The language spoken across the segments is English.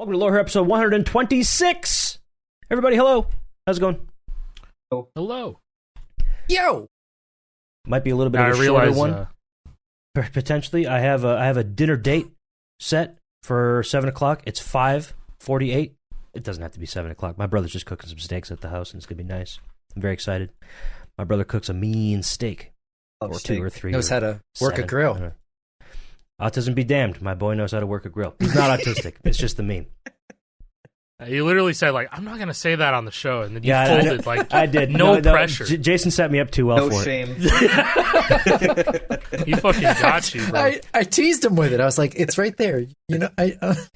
Welcome to Lore episode 126. Everybody, hello. How's it going? Oh. Hello. Yo. Might be a little bit of a shorter one. Potentially, I have a dinner date set for 7 o'clock. It's 5:48. It doesn't have to be 7 o'clock. My brother's just cooking some steaks at the house, and it's gonna be nice. I'm very excited. My brother cooks a mean steak, or steak. 2 or 3. Knows how to work a grill. Autism be damned. My boy knows how to work a grill. He's not autistic. It's just the meme. You literally said, like, I'm not going to say that on the show, and then you folded, like, I did. No pressure. Jason set me up too well for shame. He fucking got you, bro. I teased him with it. I was like, it's right there. You know,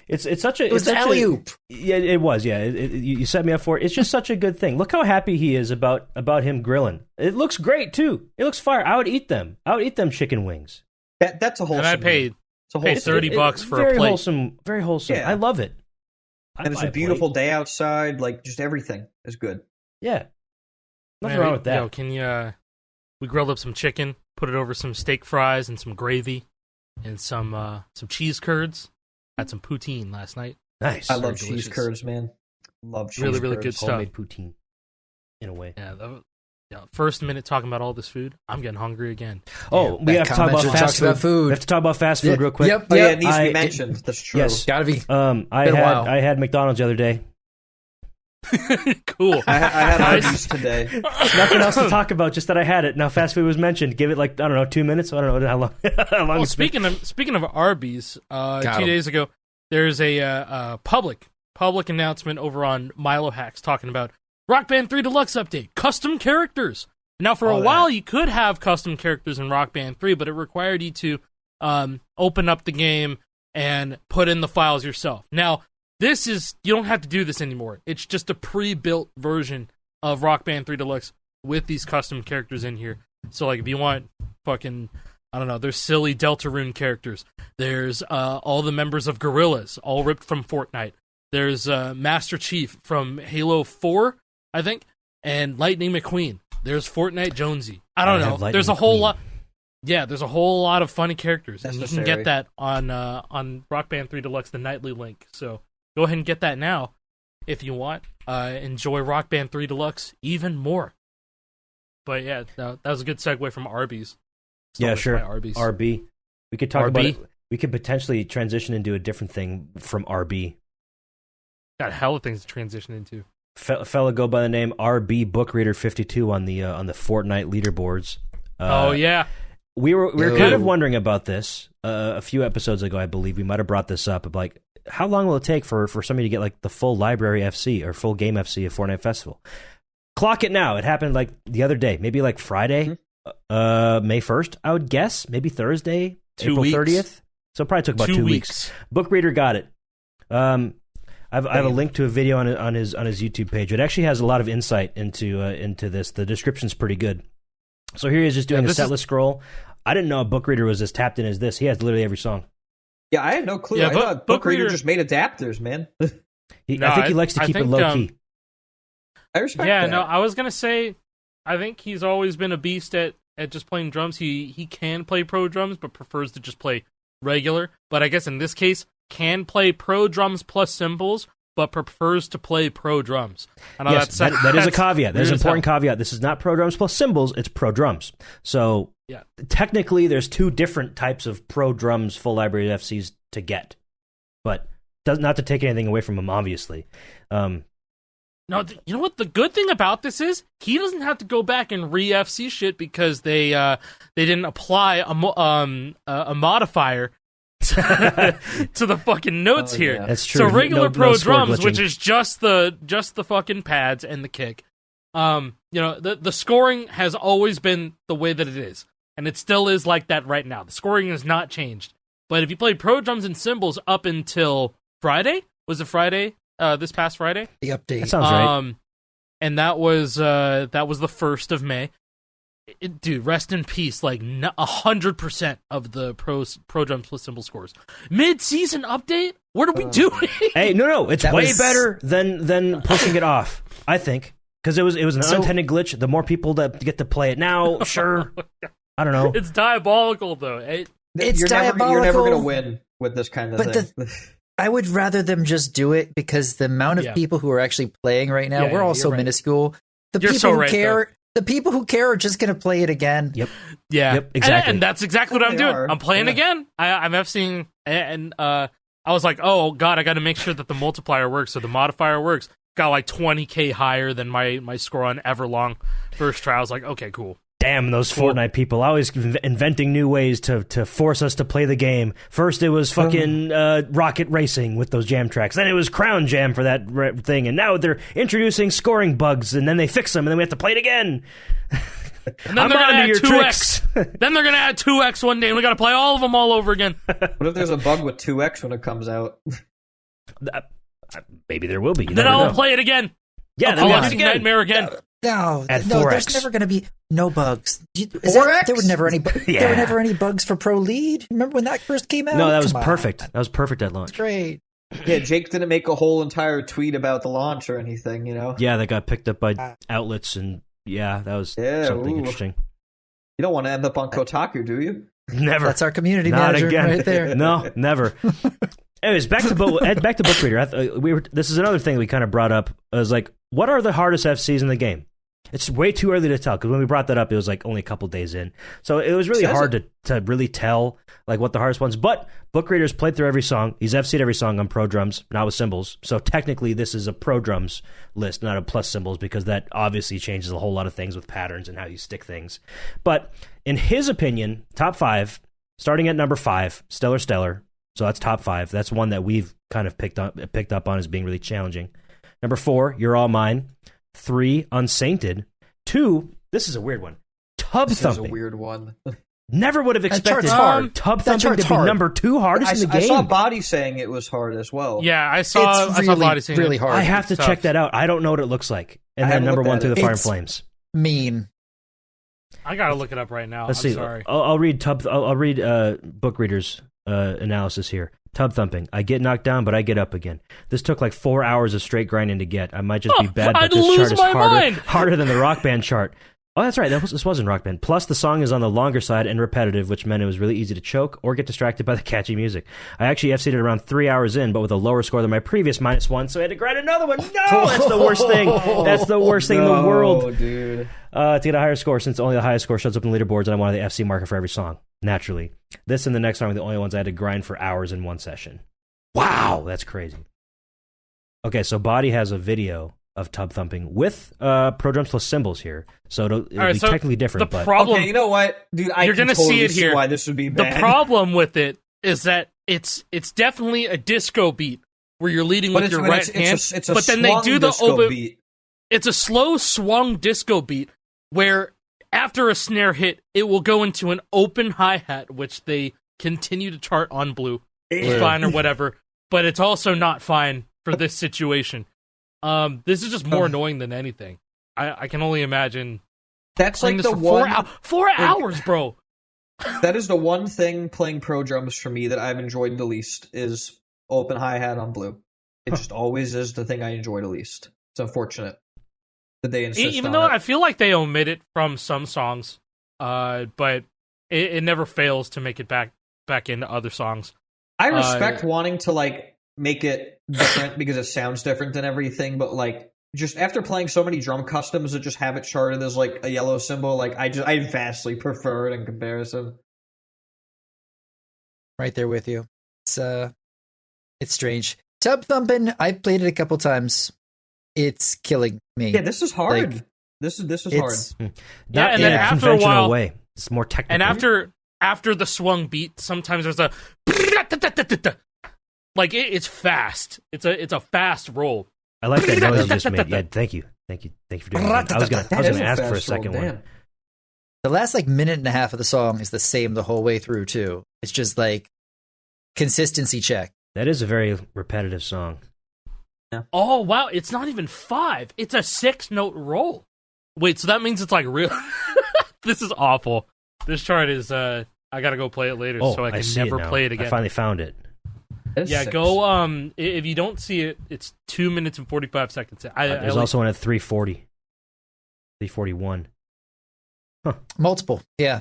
it's such a... It was the alley-oop. Yeah, it was, yeah. You set me up for it. It's just such a good thing. Look how happy he is about him grilling. It looks great, too. It looks fire. I would eat them. chicken wings. That's a wholesome. And I paid $30 for a plate. Very wholesome. Yeah. I love it. And it's a beautiful day outside. Like, just everything is good. Yeah. Nothing wrong with that. Yo, can you... we grilled up some chicken, put it over some steak fries and some gravy, and some cheese curds. Had some poutine last night. Nice. I love cheese curds, man. Love cheese really, curds. really good stuff. Homemade poutine, in a way. Yeah, first minute talking about all this food, I'm getting hungry again. Oh, we have to talk about fast food. We have to talk about fast food real quick. Yep. Oh, yeah, it needs to be mentioned. That's true. Yes. Gotta be. I had McDonald's the other day. Cool. I had Arby's today. Nothing else to talk about, just that I had it. Now fast food was mentioned. Give it 2 minutes. I don't know how long. Well, speaking of Arby's, 2 days ago, there's a public announcement over on Milo Hacks talking about Rock Band 3 Deluxe update, custom characters. Now, for a while, you could have custom characters in Rock Band 3, but it required you to open up the game and put in the files yourself. Now, you don't have to do this anymore. It's just a pre-built version of Rock Band 3 Deluxe with these custom characters in here. So, like, if you want fucking, I don't know, there's silly Deltarune characters. There's all the members of Gorillaz, all ripped from Fortnite. There's Master Chief from Halo 4, I think, and Lightning McQueen. There's Fortnite Jonesy. I don't know. There's a whole lot. Yeah, there's a whole lot of funny characters, and you can get that on Rock Band 3 Deluxe, the nightly link. So go ahead and get that now if you want. Enjoy Rock Band 3 Deluxe even more. But yeah, that was a good segue from Arby's. Yeah, sure. Arby's. RB. We could talk about it. We could potentially transition into a different thing from RB. Got hella things to transition into. Fella go by the name RB Book Reader 52 on the Fortnite leaderboards. Oh yeah, we were kind of wondering about this a few episodes ago. I believe we might have brought this up. Like, how long will it take for somebody to get like the full library FC or full game FC of Fortnite Festival? Clock it now. It happened like the other day, maybe like Friday, May 1st. I would guess maybe Thursday, April 30th. So it probably took about 2 weeks. Book Reader got it. I have a link to a video on his YouTube page. It actually has a lot of insight into this. The description's pretty good. So here he is just doing a setlist scroll. I didn't know a Book Reader was as tapped in as this. He has literally every song. Yeah, I had no clue. I thought Book Reader just made adapters, man. I think he likes to keep it low key. I respect that. Yeah, no, I was gonna say, I think he's always been a beast at just playing drums. He can play pro drums, but prefers to just play regular. But I guess in this case, can play pro drums plus cymbals, but prefers to play pro drums. I know yes, that is a caveat. There's an important caveat. This is not pro drums plus cymbals, it's pro drums. So technically there's 2 different types of pro drums full library FCs to get. But not to take anything away from him, obviously. No, you know what? The good thing about this is he doesn't have to go back and re-FC shit because they didn't apply a modifier to the fucking notes here. Yeah. That's true. So regular pro drums, glitching. which is just the fucking pads and the kick. The scoring has always been the way that it is, and it still is like that right now. The scoring has not changed. But if you played pro drums and cymbals up until Friday, was it Friday? This past Friday, the update. That sounds right. And that was the 1st of May. Dude, rest in peace. Like 100% of the pro drums plus cymbal scores. Mid-season update? What are we doing? Hey, no, it's way better than pushing it off. I think because it was an unintended glitch. The more people that get to play it now, sure. I don't know. It's diabolical though. It's diabolical. You're never gonna win with this kind of thing. I would rather them just do it because the amount of people who are actually playing right now, we're all so minuscule. The you're people so who right, care, though. the people who care are just going to play it again. Yep. Yeah. Yep, exactly. And that's exactly what I'm doing. I'm playing again. I'm FCing, and I was like, oh god, I got to make sure that the multiplier works, so the modifier works. Got like 20k higher than my score on Everlong first try. I was like, okay, cool. Damn those Fortnite people, always inventing new ways to force us to play the game. First it was fucking Rocket Racing with those jam tracks. Then it was Crown Jam for that thing. And now they're introducing scoring bugs, and then they fix them, and then we have to play it again. And then they're going to add 2x. Then they're going to add 2x one day, and we got to play all of them all over again. What if there's a bug with 2x when it comes out? Maybe there will be. Then I'll play it again. Yeah, I'll play Nightmare again. No, At no, 4x. there's never going to be no bugs. 4x? There were never any. Yeah. There were never any bugs for Pro Lead. Remember when that first came out? No, that was Come on. perfect. That was perfect at launch. Great. Yeah, Jake didn't make a whole entire tweet about the launch or anything, you know? Yeah, that got picked up by outlets, and that was something interesting. You don't want to end up on Kotaku, do you? Never. That's our community Not manager again. right there. No, never. Anyways, back to Book Reader. This is another thing we kind of brought up. I was like, what are the hardest FCs in the game? It's way too early to tell, because when we brought that up, it was like only a couple days in. So it was really hard to really tell like what the hardest ones. But Book Reader's played through every song. He's FC'd every song on Pro Drums, not with cymbals. So technically, this is a Pro Drums list, not a plus cymbals, because that obviously changes a whole lot of things with patterns and how you stick things. But in his opinion, top 5, starting at number 5, Stellar Stellar. So that's top 5. That's one that we've kind of picked up on as being really challenging. Number 4, You're All Mine. 3, Unsainted. 2, this is a weird one. Tub This Thumping. is a weird one. Never would have expected hard. Tub That Thumping to chart's be hard. number 2 hardest in the game. I saw Body saying it was hard as well. Yeah, I saw Body saying really it. hard. I have to It's check tough. that out. I don't know what it looks like. And I then haven't number looked 1 at Through it. the Fire and It's Flames. Mean. I gotta look it up right now. Let's I'm see. sorry. I'll read I'll read Book Reader's analysis here. Tub Thumping. I get knocked down, but I get up again. This took like 4 hours of straight grinding to get. I might just be bad, but I'd this chart lose is my mind. harder than the Rock Band chart. Oh, that's right. This wasn't Rock Band. Plus, the song is on the longer side and repetitive, which meant it was really easy to choke or get distracted by the catchy music. I actually FC'd it around 3 hours in, but with a lower score than my previous -1, so I had to grind another one. No, that's the worst thing. That's the worst thing in the world. Dude. To get a higher score, since only the highest score shows up in the leaderboards, and I wanted the FC marker for every song. Naturally, this and the next song are the only ones I had to grind for hours in one session. Wow, that's crazy. Okay, so Body has a video of Tub Thumping with Pro Drums plus cymbals here, so it'll be technically different. The but problem, Okay, you know what? Dude, I You're can gonna totally see it here. why this would be bad. the problem with it is that it's definitely a disco beat where you're leading with your right hand, it's a but then they swung do the disco open. beat. It's a slow swung disco beat where after a snare hit, it will go into an open hi-hat, which they continue to chart on Blue. It's fine or whatever, but it's also not fine for this situation. This is just more annoying than anything. I can only imagine. That's playing like this the for one. 4 hours, bro. That is the one thing playing Pro Drums for me that I've enjoyed the least is open hi-hat on Blue. It just always is the thing I enjoy the least. It's unfortunate that they insist Even on though it. I feel like they omit it from some songs, but it never fails to make it back into other songs. I respect wanting to like make it different because it sounds different than everything, but like just after playing so many drum customs that just have it charted as like a yellow symbol, like I vastly prefer it in comparison. Right there with you. It's strange. Tub Thumping, I've played it a couple times. It's killing me. Yeah, this is hard. Like, this is hard. it's Yeah, and in then a after a conventional while, way. It's more technical. and after the swung beat, sometimes there's a like it's fast. It's a fast roll. I like that noise you just made. Yeah, thank you for doing that. I was gonna ask for a second one. the last like minute and a half of the song is the same the whole way through too. It's just like consistency check. That is a very repetitive song. Oh wow, it's not even 5. It's a 6-note roll. Wait, so that means it's like real. This is awful. This chart is I gotta go play it later so I can see never it now. play it again. I finally found it. Yeah, go. If you don't see it, it's 2 minutes and 45 seconds. There's also one at 340, 341. Multiple, yeah.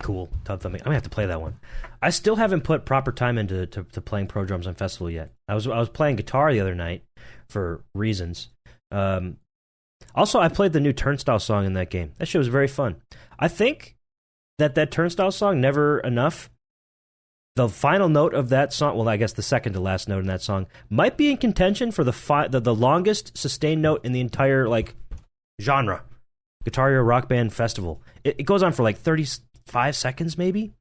Cool. Tub thumping. I'm gonna have to play that one. I still haven't put proper time into to playing Pro Drums on Festival yet. I was playing guitar the other night for reasons. Also, I played the new Turnstile song in that game. That shit was very fun. I think that Turnstile song, Never Enough, the final note of that song, well, I guess the second to last note in that song, might be in contention for the longest sustained note in the entire genre. Guitar Hero Rock Band Festival. It goes on for 35 seconds, maybe?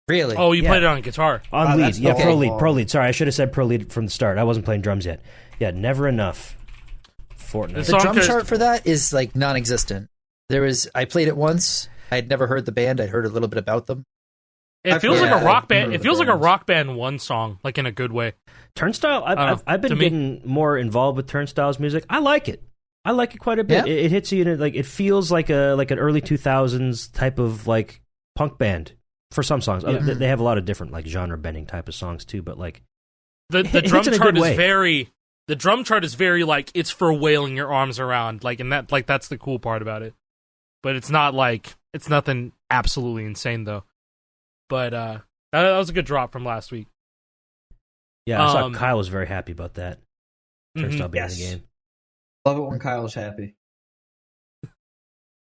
Really? Oh, you played it on guitar. On lead. Yeah, okay. Pro lead. Sorry, I should have said pro lead from the start. I wasn't playing drums yet. Yeah, Never Enough. Fortnite. The drum chart for that is non-existent. I played it once. I had never heard the band. I'd heard a little bit about them. It feels like a rock band. It feels like a Rock Band 1 song, in a good way. Turnstile, I've been getting more involved with Turnstile's music. I like it. I like it quite a bit. Yeah? It hits you in it feels like an early 2000s type of punk band for some songs. Yeah. They have a lot of different genre bending type of songs too, but the drum chart is very. The drum chart is very it's for wailing your arms around, and that that's the cool part about it. But it's not it's nothing absolutely insane though. But that was a good drop from last week. Yeah, I saw Kyle was very happy about that. Turnstile being in the game. Love it when Kyle's happy.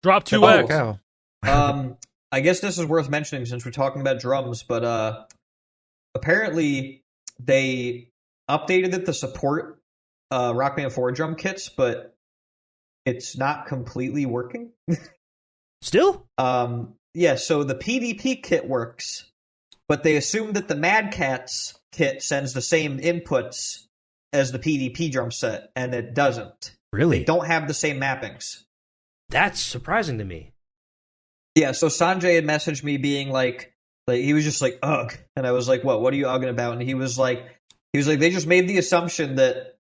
Drop 2x. I guess this is worth mentioning since we're talking about drums, but apparently they updated it to support Rock Band 4 drum kits, but it's not completely working. Still? Yeah, so the PDP kit works, but they assume that the Mad Catz kit sends the same inputs as the PDP drum set, and it doesn't. Really? They don't have the same mappings. That's surprising to me. Yeah, so Sanjay had messaged me being he was just ugh. And I was like, what are you ugging about? And he was like, they just made the assumption that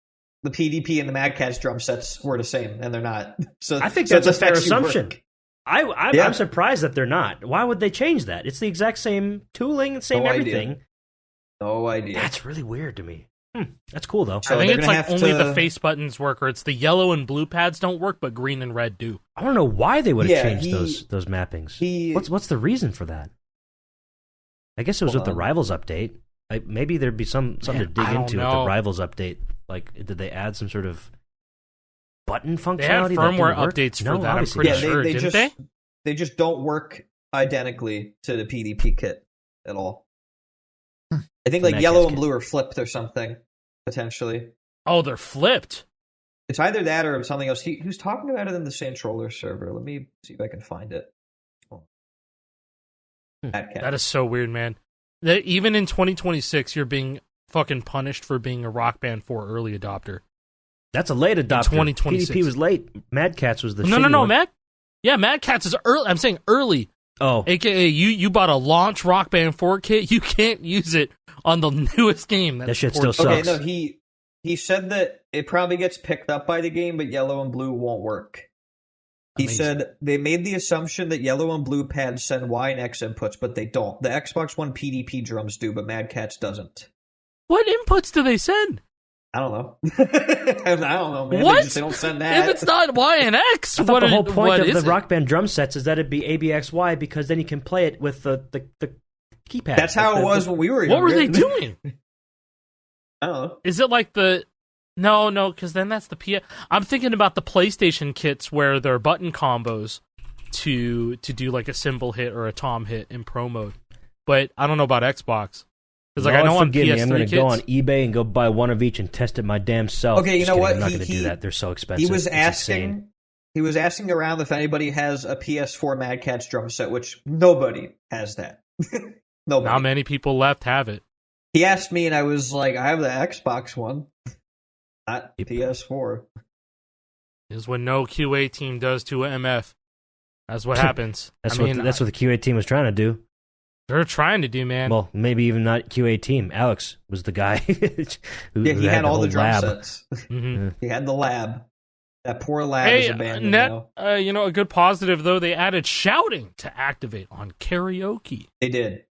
the PDP and the Mad Catz drum sets were the same, and they're not. So I think that's a fair affects your assumption. work. I'm surprised that they're not. Why would they change that? It's the exact same tooling, same everything. No idea. That's really weird to me. That's cool, though. So I think it's only the face buttons work, or it's the yellow and blue pads don't work, but green and red do. I don't know why they would have changed those mappings. What's the reason for that? I guess it was with the Rivals update. Maybe there'd be something to dig into with the Rivals update. Did they add some sort of button functionality? They had firmware updates for that, I'm pretty sure, didn't they? They just don't work identically to the PDP kit at all. I think yellow and blue are flipped or something, potentially. Oh, they're flipped. It's either that or something else. He was talking about it in the Saint-Troller server. Let me see if I can find it. That is so weird, man. That even in 2026, you're being fucking punished for being a Rock Band 4 early adopter. That's a late adopter. 2026. PDP was late. Mad Catz was the No, one. Mad Catz is early. I'm saying early. Oh. AKA, you bought a launch Rock Band 4 kit. You can't use it on the newest game. That shit still sucks. Okay, no, he said that it probably gets picked up by the game, but yellow and blue won't work. He said they made the assumption that yellow and blue pads send Y and X inputs, but they don't. The Xbox One PDP drums do, but Mad Catz doesn't. What inputs do they send? I don't know. I don't know, man. What? They don't send that. If it's not Y and X, I thought the whole point of the it? Rock Band drum sets is that it'd be ABXY because then you can play it with the keypad. That's how it was when we were younger. What were they doing? I don't know. Is it like the... No, because then that's the PS... I'm thinking about the PlayStation kits where they're button combos to do a cymbal hit or a tom hit in pro mode. But I don't know about Xbox. Because I know on PS3 I'm going to kits, go on eBay and go buy one of each and test it my damn self. Okay, you know what? I'm not going to do that. They're so expensive. He was asking around if anybody has a PS4 Mad Catz drum set, which nobody has that. Nobody. Not many people left have it. He asked me, and I was like, I have the Xbox one, not PS4. This is what no QA team does to an MF. That's what happens. That's what the QA team was trying to do. They're trying to do, man. Well, maybe even not QA team. Alex was the guy who he had all the drum lab. sets. Mm-hmm. He had the lab. That poor lab is abandoned now. A good positive, though, they added shouting to activate on karaoke. They did.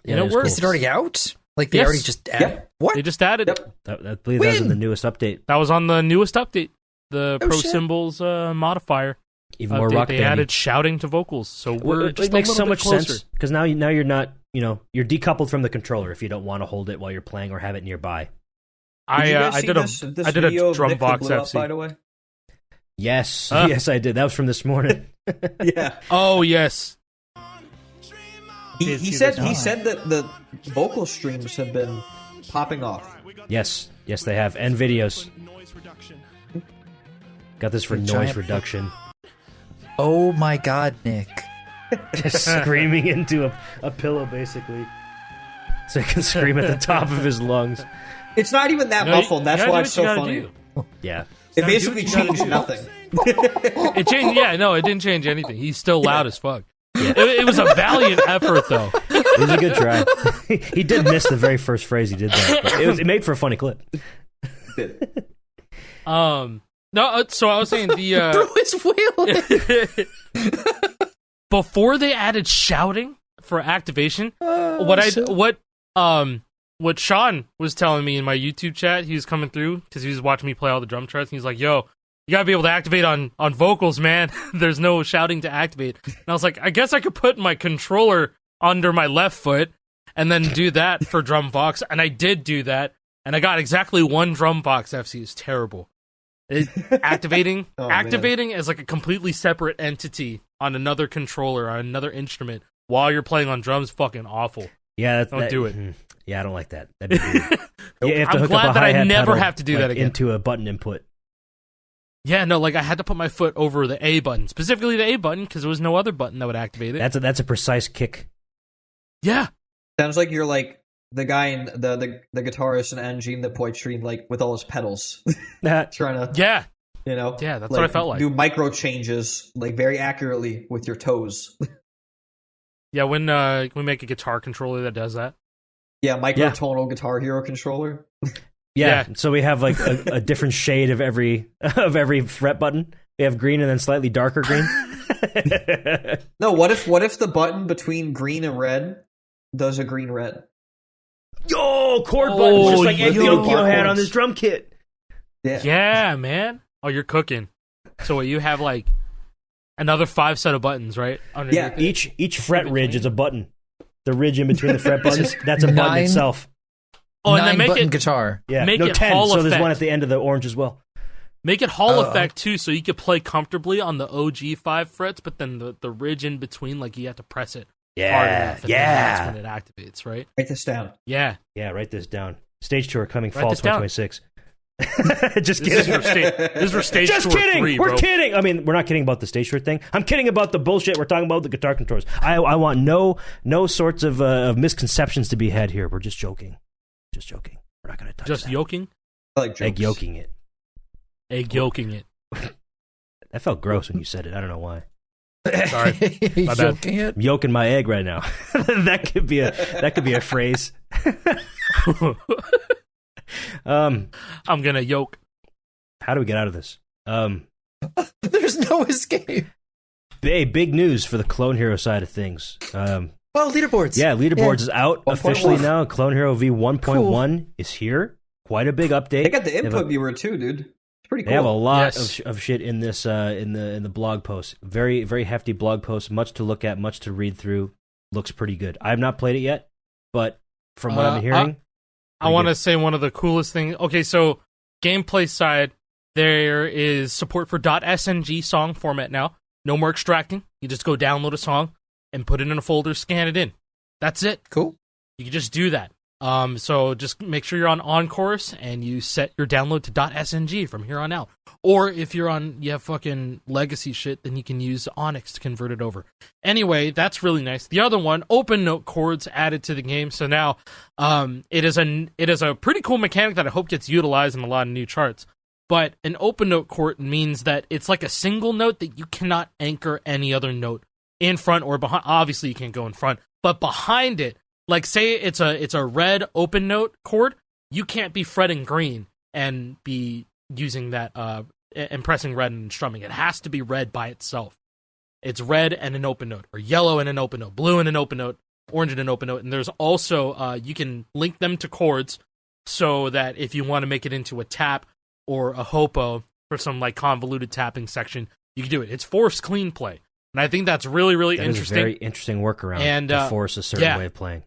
And it works. Is it already out? They already just added? Yep. What? They just added it. I believe that was in the newest update. That was on the newest update. The Pro shit. Symbols modifier. Even more rock They bandy. added shouting to vocals, so we're just it makes a little so bit much closer. sense because now you're not, you're decoupled from the controller if you don't want to hold it while you're playing or have it nearby. I did a video of drum Nick box that blew up, FC. by the way. Yes, yes, I did. That was from this morning. Yeah. Oh yes. He said that the vocal streams have been popping off. Yes, they have, and videos. Got this for noise reduction. Oh my god, Nick. Just screaming into a pillow, basically. So he can scream at the top of his lungs. It's not even that muffled. That's why it's so funny. Yeah. It basically changed nothing. It changed. Yeah, no, it didn't change anything. He's still loud as fuck. Yeah. It was a valiant effort, though. It was a good try. He did miss the very first phrase he did that. But it made for a funny clip. No, so I was saying the Bro, it's wailing. before they added shouting for activation, what Sean was telling me in my YouTube chat, he was coming through because he was watching me play all the drum charts, and he's like, "Yo, you gotta be able to activate on vocals, man. There's no shouting to activate." And I was like, I guess I could put my controller under my left foot and then do that for drum box, and I did do that, and I got exactly one drum box FC. Is terrible. Activating as like a completely separate entity on another controller, on another instrument, while you're playing on drums, fucking awful. Yeah, don't do it. Yeah, I don't like that. That'd be weird. You have to I'm hook glad up a that I hi-hat never pedal, have to do that again. Into a button input. Yeah, no, like I had to put my foot over the A button, specifically the A button, because there was no other button that would activate it. That's a precise kick. Yeah. Sounds like you're like the guy in the guitarist in Engine the Poetry, like with all his pedals, trying to yeah, that's what I felt like. Do micro changes like very accurately with your toes. Yeah, when we make a guitar controller that does that. Yeah, microtonal Guitar Hero controller. Yeah, so we have like a different shade of every fret button. We have green and then slightly darker green. No, what if the button between green and red does a green red? Yo, chord buttons, just like Ed Pinocchio had on this drum kit. Yeah, man. Oh, you're cooking. So you have like another 5 set of buttons, right? Yeah, each fret ridge is a button. The ridge in between the fret buttons, that's a button itself. Oh, and then make button it guitar. Yeah, make it 10. Hall so effect. There's one at the end of the orange as well. Make it Hall effect too, so you could play comfortably on the OG 5 frets, but then the ridge in between, like you have to press it hard enough, and then that's when it activates, right? Write this down. Yeah, write this down. Stage tour coming Write fall this down. 2026. Just kidding. This is for stage Just tour kidding. 3, We're bro. kidding. I mean, we're not kidding about the stage tour thing. I'm kidding about the bullshit we're talking about with the guitar controllers. I want no sorts of misconceptions to be had here. We're just joking. Just joking. We're not going to touch Just that. yoking? I like jokes. Egg yolking it. Egg yolking it. That felt gross when you said it. I don't know why. Sorry. My bad. I'm yolking my egg right now. that could be a phrase. I'm gonna yoke. How do we get out of this? There's no escape. Hey, big news for the Clone Hero side of things. Leaderboards. Yeah, leaderboards is out 1.1. officially now. Clone Hero V 1.1 is here. Quite a big update. They got the input viewer too, dude. It's pretty cool. They have a lot of shit in this in the blog post. Very very hefty blog post. Much to look at, much to read through. Looks pretty good. I have not played it yet, but from what I'm hearing, I want to say one of the coolest things. Okay, so gameplay side, there is support for .sng song format now. No more extracting. You just go download a song and put it in a folder, scan it in. That's it. Cool. You can just do that. So just make sure you're on course and you set your download to .sng from here on out. Or if you have fucking legacy shit, then you can use Onyx to convert it over. Anyway, that's really nice. The other one, open note chords added to the game. So now, it is a pretty cool mechanic that I hope gets utilized in a lot of new charts. But an open note chord means that it's like a single note that you cannot anchor any other note in front or behind. Obviously, you can't go in front, but behind it, like say it's a red open note chord, you can't be fretting green and be using that and pressing red and strumming. It has to be red by itself. It's red and an open note, or yellow and an open note, blue and an open note, orange and an open note. And there's also you can link them to chords so that if you want to make it into a tap or a hopo for some like convoluted tapping section, you can do it. It's forced clean play. And I think that's really, really that interesting. Is a very interesting workaround and, to force a certain way of playing.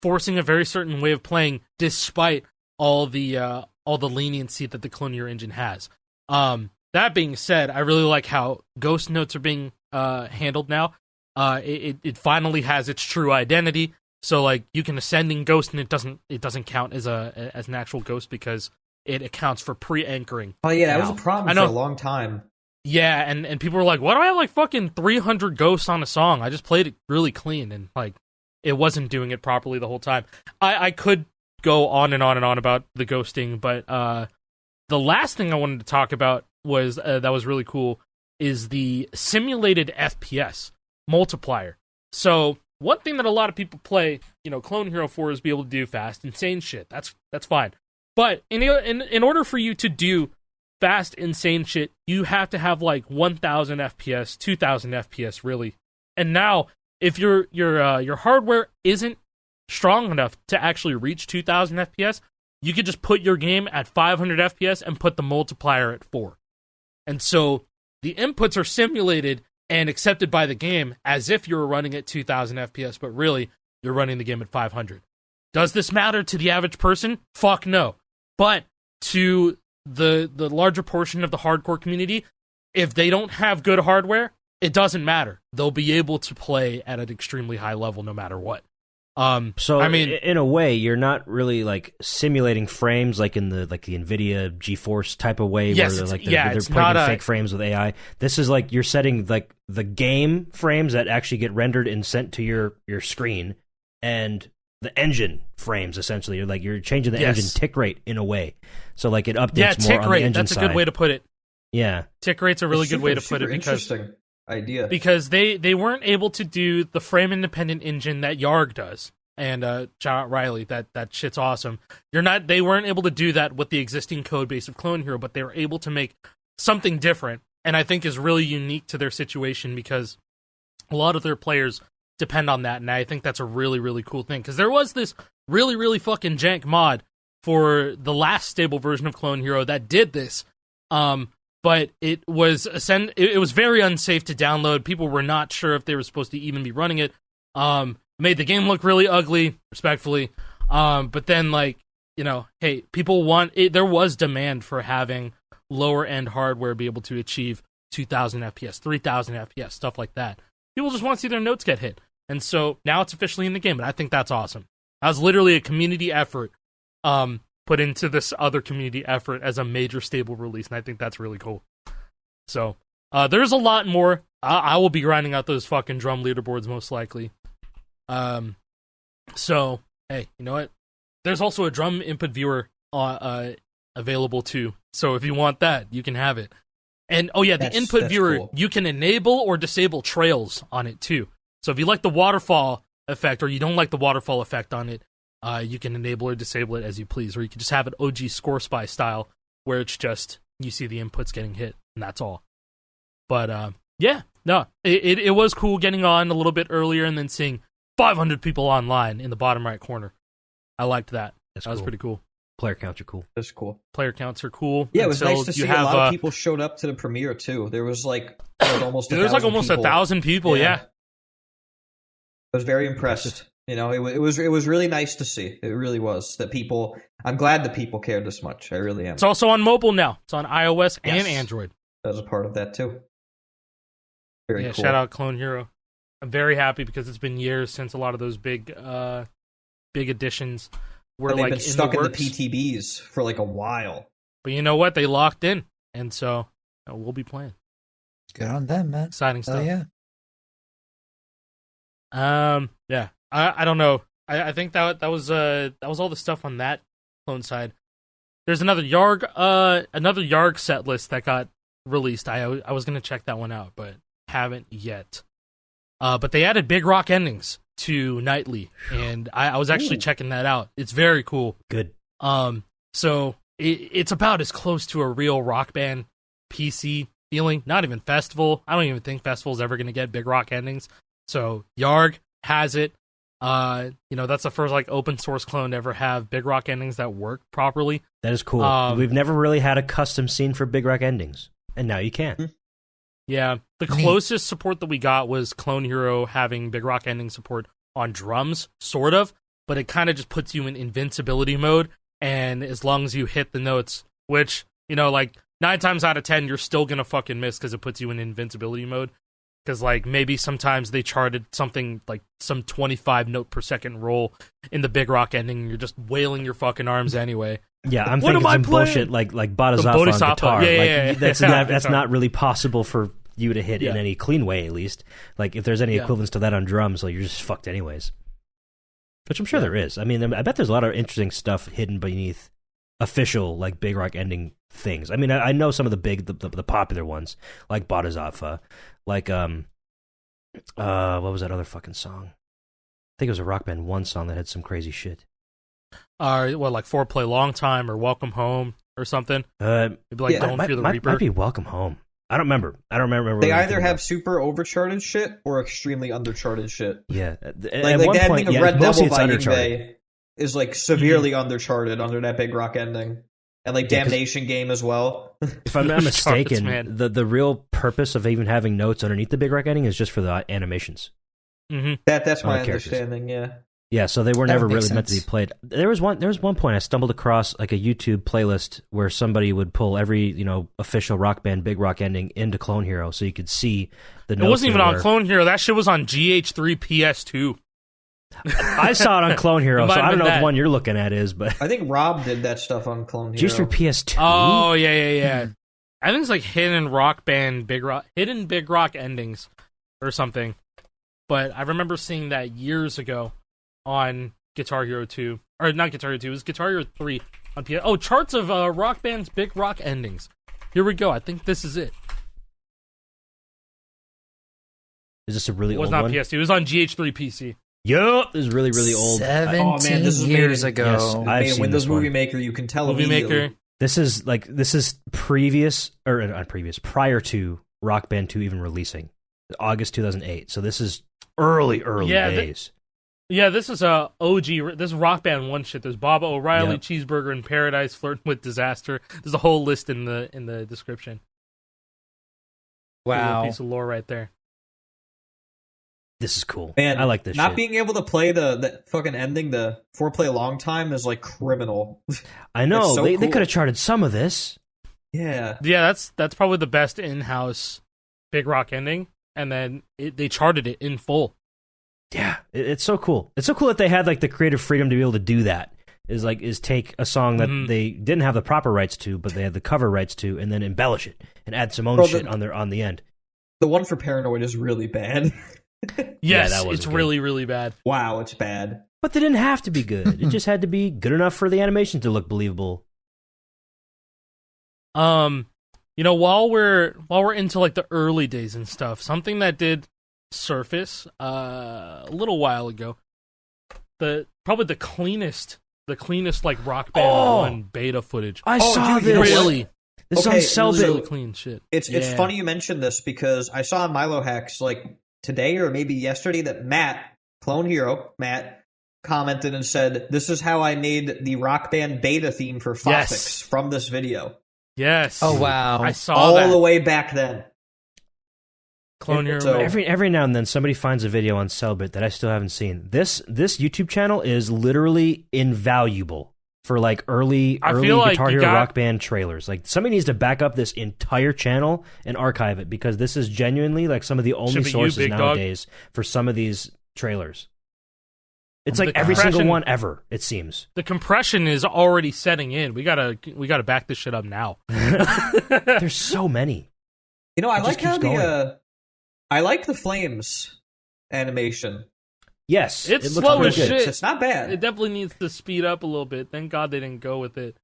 Forcing a very certain way of playing despite all the leniency that the Clone Hero engine has. That being said, I really like how ghost notes are being handled now. It finally has its true identity. So like you can ascending ghost and it doesn't count as an actual ghost because it accounts for pre-anchoring. Oh yeah, that was a problem for a long time. Yeah, and people were like, why do I have like fucking 300 ghosts on a song? I just played it really clean and like it wasn't doing it properly the whole time. I could go on and on and on about the ghosting, but the last thing I wanted to talk about was that was really cool is the simulated FPS multiplier. So one thing that a lot of people play, Clone Hero 4 is be able to do fast, insane shit. That's fine. But in order for you to do fast, insane shit, you have to have like 1,000 FPS, 2,000 FPS, really. And now, if your hardware isn't strong enough to actually reach 2,000 FPS, you could just put your game at 500 FPS and put the multiplier at 4. And so the inputs are simulated and accepted by the game as if you were running at 2,000 FPS, but really, you're running the game at 500. Does this matter to the average person? Fuck no. But to the larger portion of the hardcore community, if they don't have good hardware, it doesn't matter. They'll be able to play at an extremely high level no matter what. So I mean, in a way, you're not really like simulating frames like in the NVIDIA GeForce type of way, yes, where they're playing fake frames with AI. This is like you're setting like the game frames that actually get rendered and sent to your screen, and the engine frames essentially. You're changing the engine tick rate in a way, so like it updates more on the engine That's side. a good way to put it. Yeah, tick rate's a really good way to put it because interesting idea. Because they weren't able to do the frame independent engine that Yarg does. And shout out Riley, that shit's awesome. They weren't able to do that with the existing code base of Clone Hero, but they were able to make something different, and I think is really unique to their situation because a lot of their players depend on that, and I think that's a really, really cool thing. Because there was this really, really fucking jank mod for the last stable version of Clone Hero that did this, but it was very unsafe to download. People were not sure if they were supposed to even be running it. Made the game look really ugly, respectfully. But then, hey, people want it. There was demand for having lower end hardware be able to achieve 2,000 FPS, 3,000 FPS, stuff like that. People just want to see their notes get hit. And so now it's officially in the game, and I think that's awesome. That was literally a community effort put into this other community effort as a major stable release, and I think that's really cool. So there's a lot more. I will be grinding out those fucking drum leaderboards most likely. So, hey, you know what? There's also a drum input viewer available too. So if you want that, you can have it. And the input viewer, cool. You can enable or disable trails on it too. So if you like the waterfall effect or you don't like the waterfall effect on it, you can enable or disable it as you please. Or you can just have it OG Score Spy style where it's just you see the inputs getting hit and that's all. But it was cool getting on a little bit earlier and then seeing 500 people online in the bottom right corner. I liked that. That was pretty cool. Player counts are cool. That's cool. Player counts are cool. Yeah, it was nice to see a lot of people showed up to the premiere too. There was almost 1,000 people. Yeah. I was very impressed. It was really nice to see. It really was that people. I'm glad that people cared this much. I really am. It's also on mobile now. It's on iOS and Android. That was a part of that too. Very cool. Shout out Clone Hero. I'm very happy because it's been years since a lot of those big additions were they've been stuck in the works. PTBs for a while. But you know what? They locked in, and so we'll be playing. Good on them, man. Exciting stuff. Yeah. I don't know. I think that was all the stuff on that clone side. There's another Yarg set list that got released. I was gonna check that one out, but haven't yet. But they added Big Rock endings to Nightly, and I was actually checking that out. It's very cool. Good. So it's about as close to a real Rock Band PC feeling. Not even Festival. I don't even think Festival's ever going to get Big Rock endings. So Yarg has it. That's the first open source clone to ever have Big Rock endings that work properly. That is cool. We've never really had a custom scene for Big Rock endings, and now you can. Yeah, the closest support that we got was Clone Hero having Big Rock Ending support on drums, sort of, but it kind of just puts you in invincibility mode, and as long as you hit the notes, which, you know, like, 9 times out of 10, you're still gonna fucking miss because it puts you in invincibility mode. Because, like, maybe sometimes they charted something like some 25 note per second roll in the Big Rock Ending, and you're just wailing your fucking arms anyway. Yeah, I'm thinking some bullshit like Bodhisattva on guitar. That's not really possible for you to hit in any clean way, at least. Like, if there's any equivalents to that on drums, like, you're just fucked anyways. Which I'm sure there is. I mean, I bet there's a lot of interesting stuff hidden beneath official, like, Big Rock Ending things. I mean, I know some of the popular ones, like Bodhisattva, like, what was that other fucking song? I think it was a Rock Band 1 song that had some crazy shit. Like Foreplay Long Time or Welcome Home or something? Maybe like Don't Fear the Reaper? Might be Welcome Home. I don't remember. They either have super overcharted shit or extremely undercharted shit. Yeah. Like the ending of Red Devil by Yngwie is like severely undercharted under that Big Rock Ending. And like Damnation Game as well. If I'm not mistaken, the real purpose of even having notes underneath the Big Rock Ending is just for the animations. Mm-hmm. That's my understanding, yeah. Yeah, so they were never really meant to be played. There was one point I stumbled across like a YouTube playlist where somebody would pull every, you know, official Rock Band Big Rock Ending into Clone Hero so you could see the notes. It wasn't even on Clone Hero. That shit was on GH3 PS2. I saw it on Clone Hero, so I don't know what one you're looking at is, but I think Rob did that stuff on Clone Hero. GH3 PS2. Oh yeah. I think it's like Hidden Big Rock Endings or something. But I remember seeing that years ago on Guitar Hero 2, or not Guitar Hero 2, it was Guitar Hero 3 on PS. Oh, charts of Rock Band's Big Rock Endings. Here we go. I think this is it. Is this a really old one? It was not PS2. It was on GH3 PC. Yup, this is really, really old. 17 years ago. Yes, I've seen Windows this Movie one. Maker, you can tell Movie immediately. Maker. This is prior to Rock Band 2 even releasing. August 2008. So this is early days. This is OG. This is Rock Band 1 shit. There's Baba O'Reilly, Cheeseburger in Paradise, Flirting with Disaster. There's a whole list in the description. Wow. A piece of lore right there. This is cool. Man, I like this Not shit. being able to play the fucking ending, the Foreplay Long Time, is like criminal. I know. So they cool. could have charted some of this. Yeah. Yeah, that's probably the best in-house Big Rock Ending, and then they charted it in full. Yeah, it's so cool. It's so cool that they had like the creative freedom to be able to do that. Is take a song that they didn't have the proper rights to, but they had the cover rights to, and then embellish it and add some own shit on the end. The one for Paranoid is really bad. Yes, it's really, really bad. Wow, it's bad. But they didn't have to be good. It just had to be good enough for the animation to look believable. You know, while we're into like the early days and stuff, something that did surface a little while ago, probably the cleanest like Rock Band 1 beta footage. I saw dude, this. Really? This is on Cellbit. Really clean shit. It's funny you mentioned this because I saw on Milo Hacks like today or maybe yesterday that Matt, Clone Hero, commented and said, "This is how I made the Rock Band beta theme for Fopix from this video." Yes. Oh wow. I saw all that. the way back then. Clone Hero. So, Every now and then somebody finds a video on Cellbit that I still haven't seen. This YouTube channel is literally invaluable for like early Guitar Hero Rock Band trailers. Like somebody needs to back up this entire channel and archive it because this is genuinely like some of the only sources nowadays for some of these trailers. It's like every single one ever, it seems. The compression is already setting in. We gotta back this shit up now. There's so many. You know, I like how I like the flames animation. Yes, it's it looks slow as good. shit. It's not bad. It definitely needs to speed up a little bit. Thank God they didn't go with it.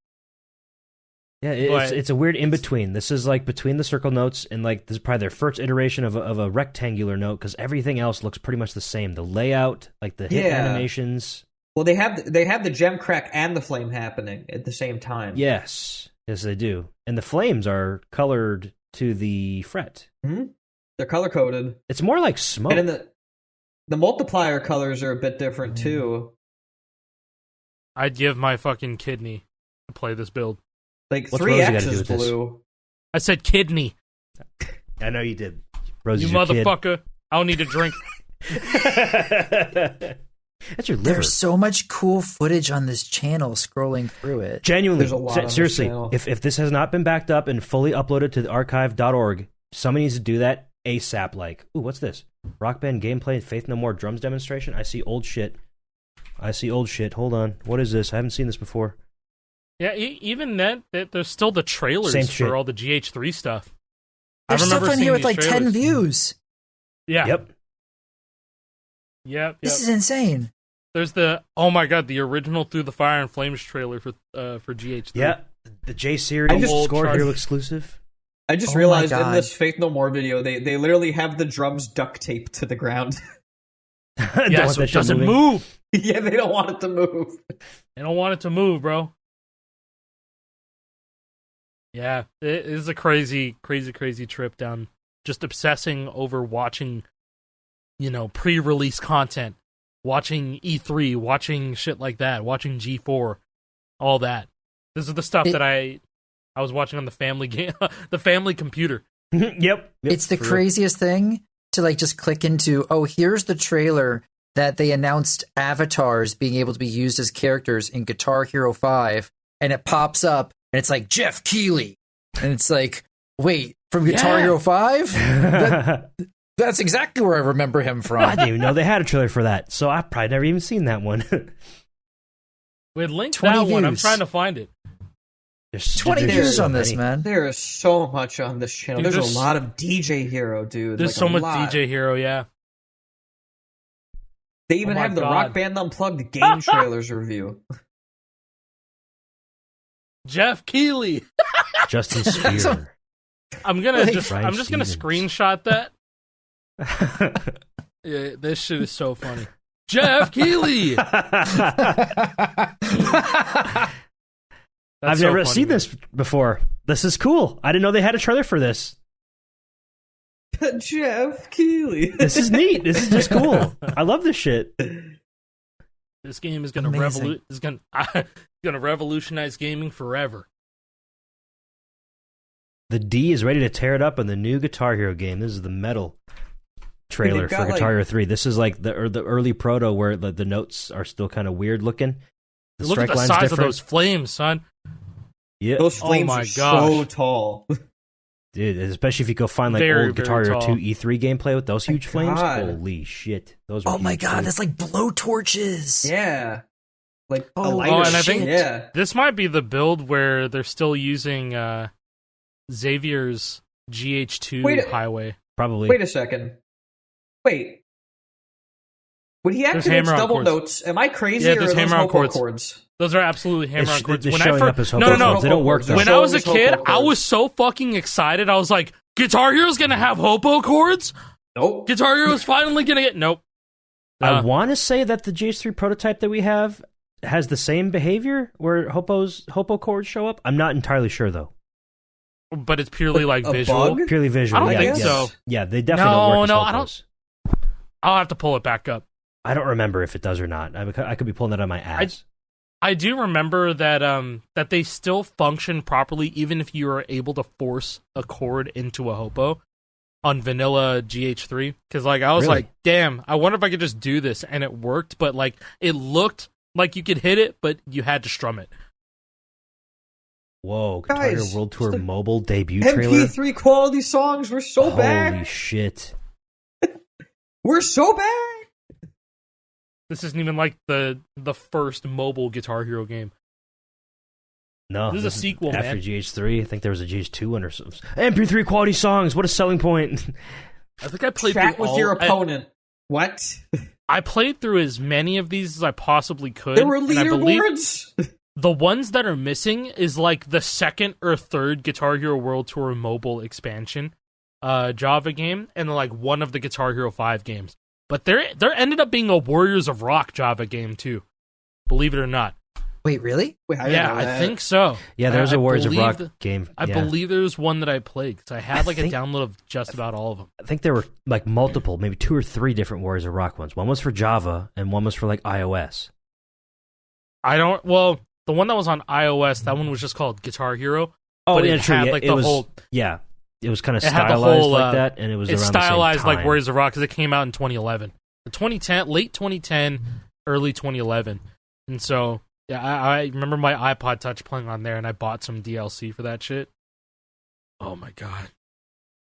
Yeah, it's a weird in between. This is like between the circle notes and like this is probably their first iteration of a rectangular note because everything else looks pretty much the same. The layout, like the hit animations. Well, they have the gem crack and the flame happening at the same time. Yes, they do, and the flames are colored to the fret. Mm-hmm. They're color coded. It's more like smoke. And then the multiplier colors are a bit different too. I'd give my fucking kidney to play this build. Like What's 3X Rosie gotta do is with this? blue. I said kidney. I know you did. Rose You is your motherfucker. I don't need to drink. That's your liver. There's so much cool footage on this channel scrolling through it. Genuinely, There's a lot on seriously, this channel. if this has not been backed up and fully uploaded to the archive.org, somebody needs to do that ASAP. Like, ooh, what's this? Rock Band gameplay, Faith No More drums demonstration? I see old shit. Hold on. What is this? I haven't seen this before. Yeah, even that there's still the trailers Same for shit. all the GH3 stuff. There's stuff on seeing here with these like 10 trailers. views. Yeah. Yep. This is insane. There's the the original Through the Fire and Flames trailer for GH3. Yeah. The J Series just- Score Hero exclusive. I just Oh my realized in God. this Faith No More video, they literally have the drums duct taped to the ground. Yeah, so it doesn't move. Yeah, they don't want it to move. They don't want it to move, bro. Yeah, it is a crazy trip down. Just obsessing over watching, pre-release content, watching E3, watching shit like that, watching G4, all that. This is the stuff that I was watching on the family game, the family computer. Yep. It's the for real. craziest thing to like just click into, oh, here's the trailer that they announced avatars being able to be used as characters in Guitar Hero 5, and it pops up and it's like Jeff Keighley. And it's like, wait, from Guitar Hero 5? That's exactly where I remember him from. I didn't even know they had a trailer for that, so I've probably never even seen that one. We had linked 20 that one. I'm views. trying to find it. There's 20 there's views so on this, many. man. There is so much on this channel. Dude, there's there's- a lot of DJ Hero, dude. There's like, so a much lot. DJ Hero, yeah. They even Oh my have the God. Rock Band Unplugged game trailers review. Jeff Keighley. Justin Spear. I'm gonna Like- just Ryan I'm just gonna Stevens. screenshot that. Yeah, this shit is so funny. Jeff Keighley. I've never seen this before. This is cool. I didn't know they had a trailer for this. Jeff Keighley. This is neat. This is just cool. I love this shit. This game is gonna Amazing. gonna revolutionize gaming forever. The D is ready to tear it up in the new Guitar Hero game. This is the metal trailer They've for got, Guitar Hero 3. This is like the early proto where the notes are still kind of weird looking. The Look at strike the line's size different. of those flames, son. Yeah, Those flames my are gosh. so tall. dude, especially if you go find like Very, old Guitar very Hero tall. 2 E3 gameplay with those huge flames. God. Holy shit. Those were Oh my huge, god, dude. that's like blowtorches. Yeah. Like a Oh, lighter and I think- shit. Yeah. This might be the build where they're still using Xavier's GH2 Wait, highway. Probably. Wait a second. Wait. When he activates hammer-on double chords. notes, am I crazy Yeah, or are there's those hammer-on vocal chords. chords? Those are absolutely hammer-on chords. They're When I showing fir- up as no, vocal no, no. chords. They don't work though. When I was a Showing kid, vocal I was chords. so fucking excited. I was like, Guitar Hero's gonna have hopo chords? Nope. Guitar Hero's finally gonna get... Nope. I want to say that the GH3 prototype that we have has the same behavior where hopo chords show up. I'm not entirely sure though. But it's purely like A visual. bug? Purely visual. I don't yeah, think yes. so. Yeah, they definitely don't work as No, I hopos. I'll have to pull it back up. I don't remember if it does or not. I could be pulling that on my ass. I do remember that that they still function properly even if you are able to force a chord into a hopo on vanilla GH3. Because like I was Really? like, damn, I wonder if I could just do this, and it worked. But like it looked like you could hit it, but you had to strum it. Whoa, Guitar Hero Guys, World Tour the mobile debut trailer. MP3 quality songs. We're so Holy back. shit. We're so back. This isn't even like the first mobile Guitar Hero game. No, This is a sequel, after man. GH3. I think there was a GH2 one or something. MP3 quality songs. What a selling point. I think I played Chat through with all, your opponent. What? I played through as many of these as I possibly could. There were and I believe leaderboards. the ones that are missing is like the second or third Guitar Hero World Tour mobile expansion Java game, and like one of the Guitar Hero 5 games. But there ended up being a Warriors of Rock Java game too. Believe it or not. Wait, really? Wait, I Yeah, didn't know I that. think so. Yeah, there's I a Warriors of believe Rock th- game. I Yeah. believe there was one that I played because I had like think- a download of just about all of them. I think there were like multiple, maybe 2 or 3 different Warriors of Rock ones. One was for Java, and one was for like iOS. Well, the one that was on iOS, that one was just called Guitar Hero. Oh, but yeah, it true. had Yeah, like it the was, whole yeah, it was kind of It had the stylized whole, like that, and it was it's around the same stylized like time. Warriors of Rock because it came out in 2011, late 2010, early 2011, and so yeah, I remember my iPod Touch playing on there, and I bought some DLC for that shit. Oh my god,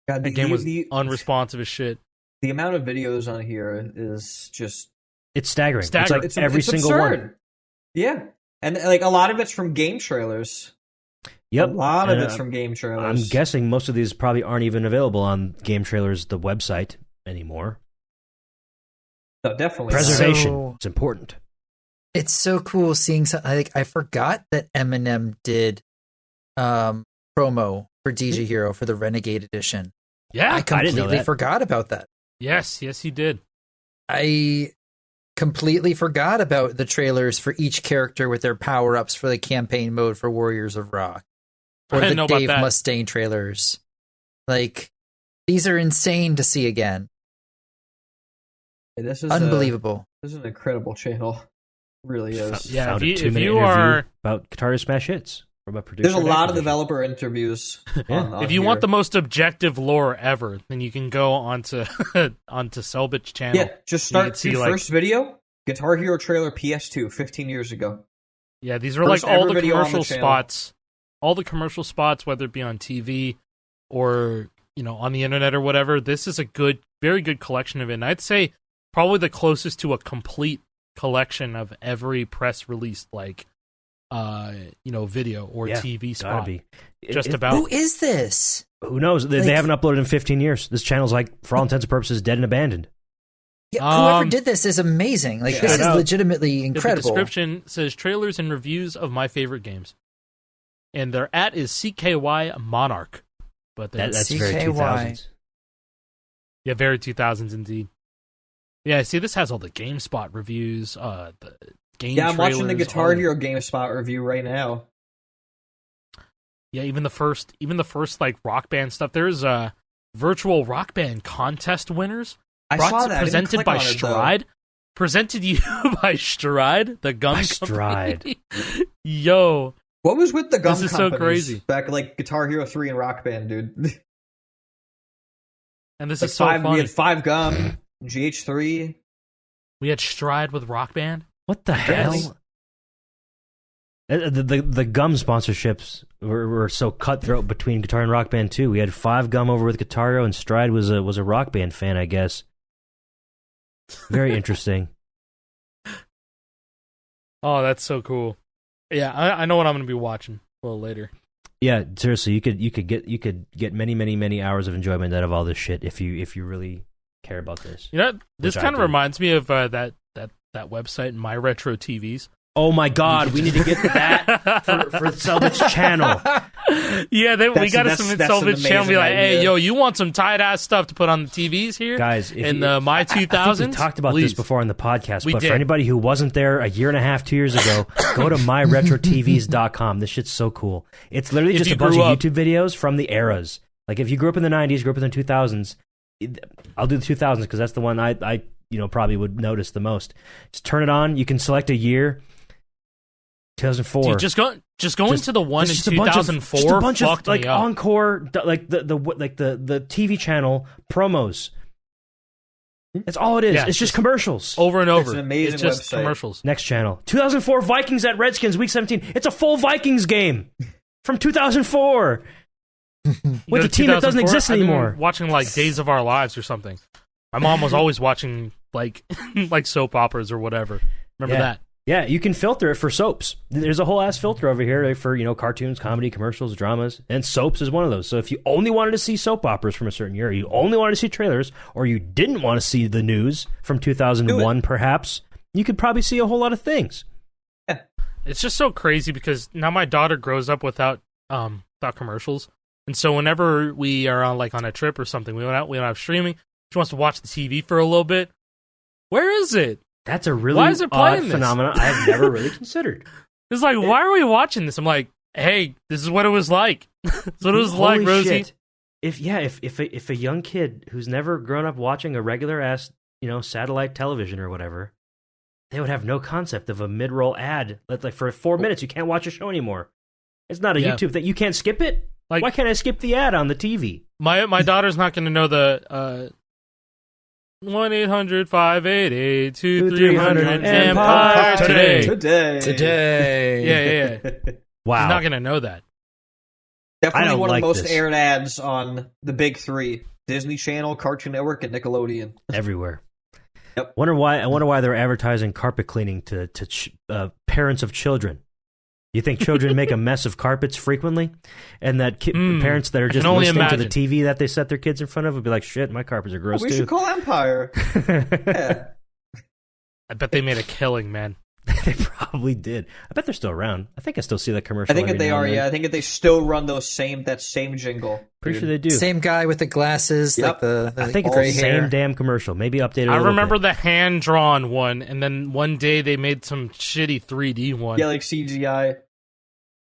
God, that game was unresponsive as shit. The amount of videos on here is just it's staggering. Staggering. It's like every single absurd. one. Yeah, and like a lot of it's from game trailers. Yep, A lot of and, it's from game trailers. I'm guessing most of these probably aren't even available on Game Trailers, the website, anymore. No, definitely. Preservation. It's important. It's so cool seeing something. I forgot that Eminem did promo for DJ Hero for the Renegade Edition. Yeah, I didn't know completely that. forgot about that. yes, he did. I completely forgot about the trailers for each character with their power-ups for the campaign mode for Warriors of Rock. Or I didn't the know about Dave that. Mustaine trailers. Like, these are insane to see again. This is Unbelievable. This is an incredible channel. It really is. Yeah, Found if a you 2-minute you interview are about Guitar Hero Smash Hits from a producer. There's a at lot of Activision. developer interviews. on if you here. want the most objective lore ever, then you can go onto onto Selbit's channel. Yeah, just You can start see, the like- first video. Guitar Hero trailer PS2, 15 years ago. Yeah, these are First like all ever the video on the commercial channel. spots, all the commercial spots, whether it be on TV or on the internet or whatever. This is a very good collection of it. And I'd say probably the closest to a complete collection of every press released video or Yeah, TV Gotta spot. be. Just It- about. Who is this? Who knows? They Like- haven't uploaded in 15 years. This channel's like, for all intents and purposes, dead and abandoned. Yeah, whoever Um, did this is amazing. Like, Yeah, this I is know. legitimately The incredible. description says trailers and reviews of my favorite games, and their @ is CKY Monarch. But That's very CKY. 2000s. yeah, very 2000s indeed. Yeah, see, this has all the GameSpot reviews, the game. Yeah, I'm watching the trailers, Guitar all Hero GameSpot review right now. Yeah, even the first like Rock Band stuff. There's virtual Rock Band contest winners. I saw that. I didn't Presented click by on it, though. Stride. Presented you by Stride, the gum By company. Yo, What was with the gum This is so companies crazy. back like Guitar Hero 3 and Rock Band, dude? and this Like is so we funny. had 5 Gum, GH3. We had Stride with Rock Band. What the hell? The gum sponsorships were so cutthroat between Guitar and Rock Band too. We had 5 Gum over with Guitar Hero, and Stride was a Rock Band fan, I guess. Very interesting. Oh, that's so cool. Yeah, I know what I'm going to be watching a little later. Yeah, seriously, you could get many hours of enjoyment out of all this shit if you really care about this. You know, this Which I kind of do. reminds me of that website, My Retro TVs. Oh my God, we need to get that for Selbit's channel. Yeah, we got to that's- submit that's an Selvit's channel and be amazing like, hey, idea. yo, you want some tight ass stuff to put on the TVs here? Guys, if in you- the My I think 2000s? we talked about Please. this before on the podcast, We but did. for anybody who wasn't there a year and a half, 2 years ago, go to myretrotvs.com. This shit's so cool. It's literally If just you a bunch grew of up- YouTube videos from the eras. Like if you grew up in the 90s, grew up in the 2000s, I'll do the 2000s because that's the one I probably would notice the most. Just turn it on. You can select a year. 2004. Dude, just go into the one in It's just a bunch of- 2004 just a bunch fucked of like me up. encore, like the TV channel promos. That's all it is. Yeah, it's just just- commercials. Over and over. It's an amazing It's just website. commercials. Next channel. 2004 Vikings at Redskins, Week 17. It's a full Vikings game from 2004 You with know, a team that doesn't 2004, exist I've been anymore. watching like Days of Our Lives or something. My mom was always watching like like soap operas or whatever. Remember that? Yeah, you can filter it for soaps. There's a whole ass filter over here for cartoons, comedy, commercials, dramas, and soaps is one of those. So if you only wanted to see soap operas from a certain year, you only wanted to see trailers, or you didn't want to see the news from 2001, perhaps, you could probably see a whole lot of things. It's just so crazy because now my daughter grows up without commercials, and so whenever we are on a trip or something, we don't have streaming. She wants to watch the TV for a little bit. Where is it? That's a really Why is it playing odd this? phenomenon I have never really considered. It's like, why are we watching this? I'm like, hey, this is what it was like. This is what it was like, Holy Rosie. shit. If a young kid who's never grown up watching a regular ass satellite television or whatever, they would have no concept of a mid-roll ad. Like for 4 minutes, you can't watch a show anymore. It's not a Yeah. YouTube that you can't skip it. Like, why can't I skip the ad on the TV? My daughter's not going to know the 1-800-588-2300 Empire today. Yeah. Wow. She's not going to know that. Definitely one of the most this. aired ads on the big three: Disney Channel, Cartoon Network, and Nickelodeon. Everywhere. Yep. I wonder why they're advertising carpet cleaning to parents of children. You think children make a mess of carpets frequently, and that parents that are just listening to the TV that they set their kids in front of would be like, "Shit, my carpets are gross we too." should call Empire. Yeah. I bet they made a killing, man. They probably did. I bet they're still around. I think I still see that commercial. I think every they now are. and then. Yeah, I think they still run that same jingle. Pretty sure they do. Same guy with the glasses, Yep. like the I think it's gray the hair. same damn commercial. Maybe updated. I remember bit. the hand-drawn one, and then one day they made some shitty 3D one. Yeah, like CGI.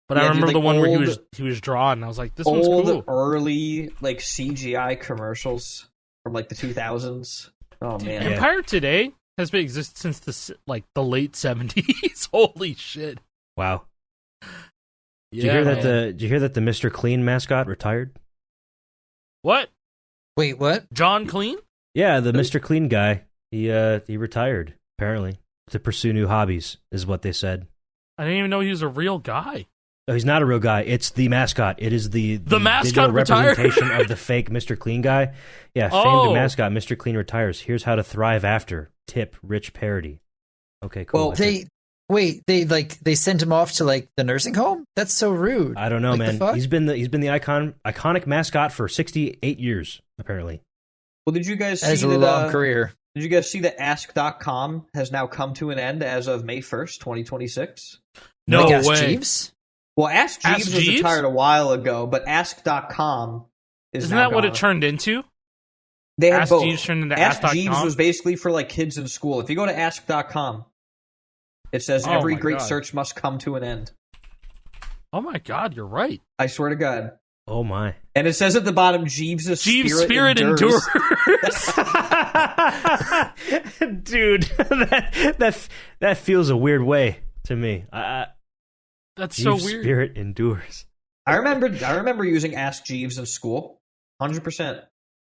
But I remember the one where he was drawn, and I was like, this one's cool. Early like CGI commercials from like the 2000s. Oh man, Empire Today has been exist since the late 70s. Holy shit! Wow. Yeah, Did you hear that the Mr. Clean mascot retired? What? Wait, what? John Clean? Yeah, the Mr. Clean guy. He retired apparently to pursue new hobbies, is what they said. I didn't even know he was a real guy. No, he's not a real guy. It's the mascot. It is the mascot digital retired? representation of the fake Mr. Clean guy. Yeah, famed mascot Mr. Clean retires. Here's how to thrive after. Tip rich parody. Okay, cool. Well, they sent him off to like the nursing home. That's so rude. I don't know, Like, man. the fuck? He's been the iconic mascot for 68 years apparently. Well, did you guys That is see a that? long career. Did you guys see that Ask.com has now come to an end as of May 1st, 2026? No Like Ask way. Jeeves? Well, Ask Jeeves Ask was Jeeves? retired a while ago, but Ask.com is Isn't now that what it gone. turned into? They had Ask both. Jeeves turned into Ask Ask.com? Jeeves was basically for like kids in school. If you go to Ask.com, it says Oh every my great God. search must come to an end. Oh my God, you're right. I swear to God. Oh my. And it says at the bottom, Jeeves' Jeeves' spirit endures. Dude, that feels a weird way to me. That's so Jeeves' weird. spirit endures. I remember using Ask Jeeves in school. 100%.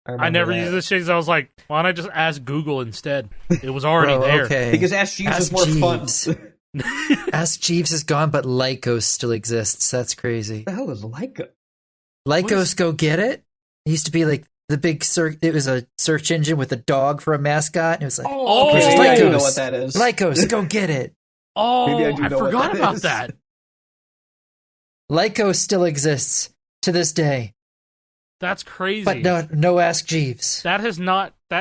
I never used this shit because I was like, why don't I just ask Google instead? It was already Bro, there. okay. Because Ask Jeeves is more Jeeves. fun. Ask Jeeves is gone, but Lycos still exists. That's crazy. What the hell is Leica? Lycos, go get it. It used to be like the big search. It was a search engine with a dog for a mascot. And it was like, Oh, okay, Lycos. yeah, I do know what that is. Lycos, go get it. Oh, Maybe I do I know what forgot that about is. that. Lycos still exists to this day, That's crazy. but no Ask Jeeves. That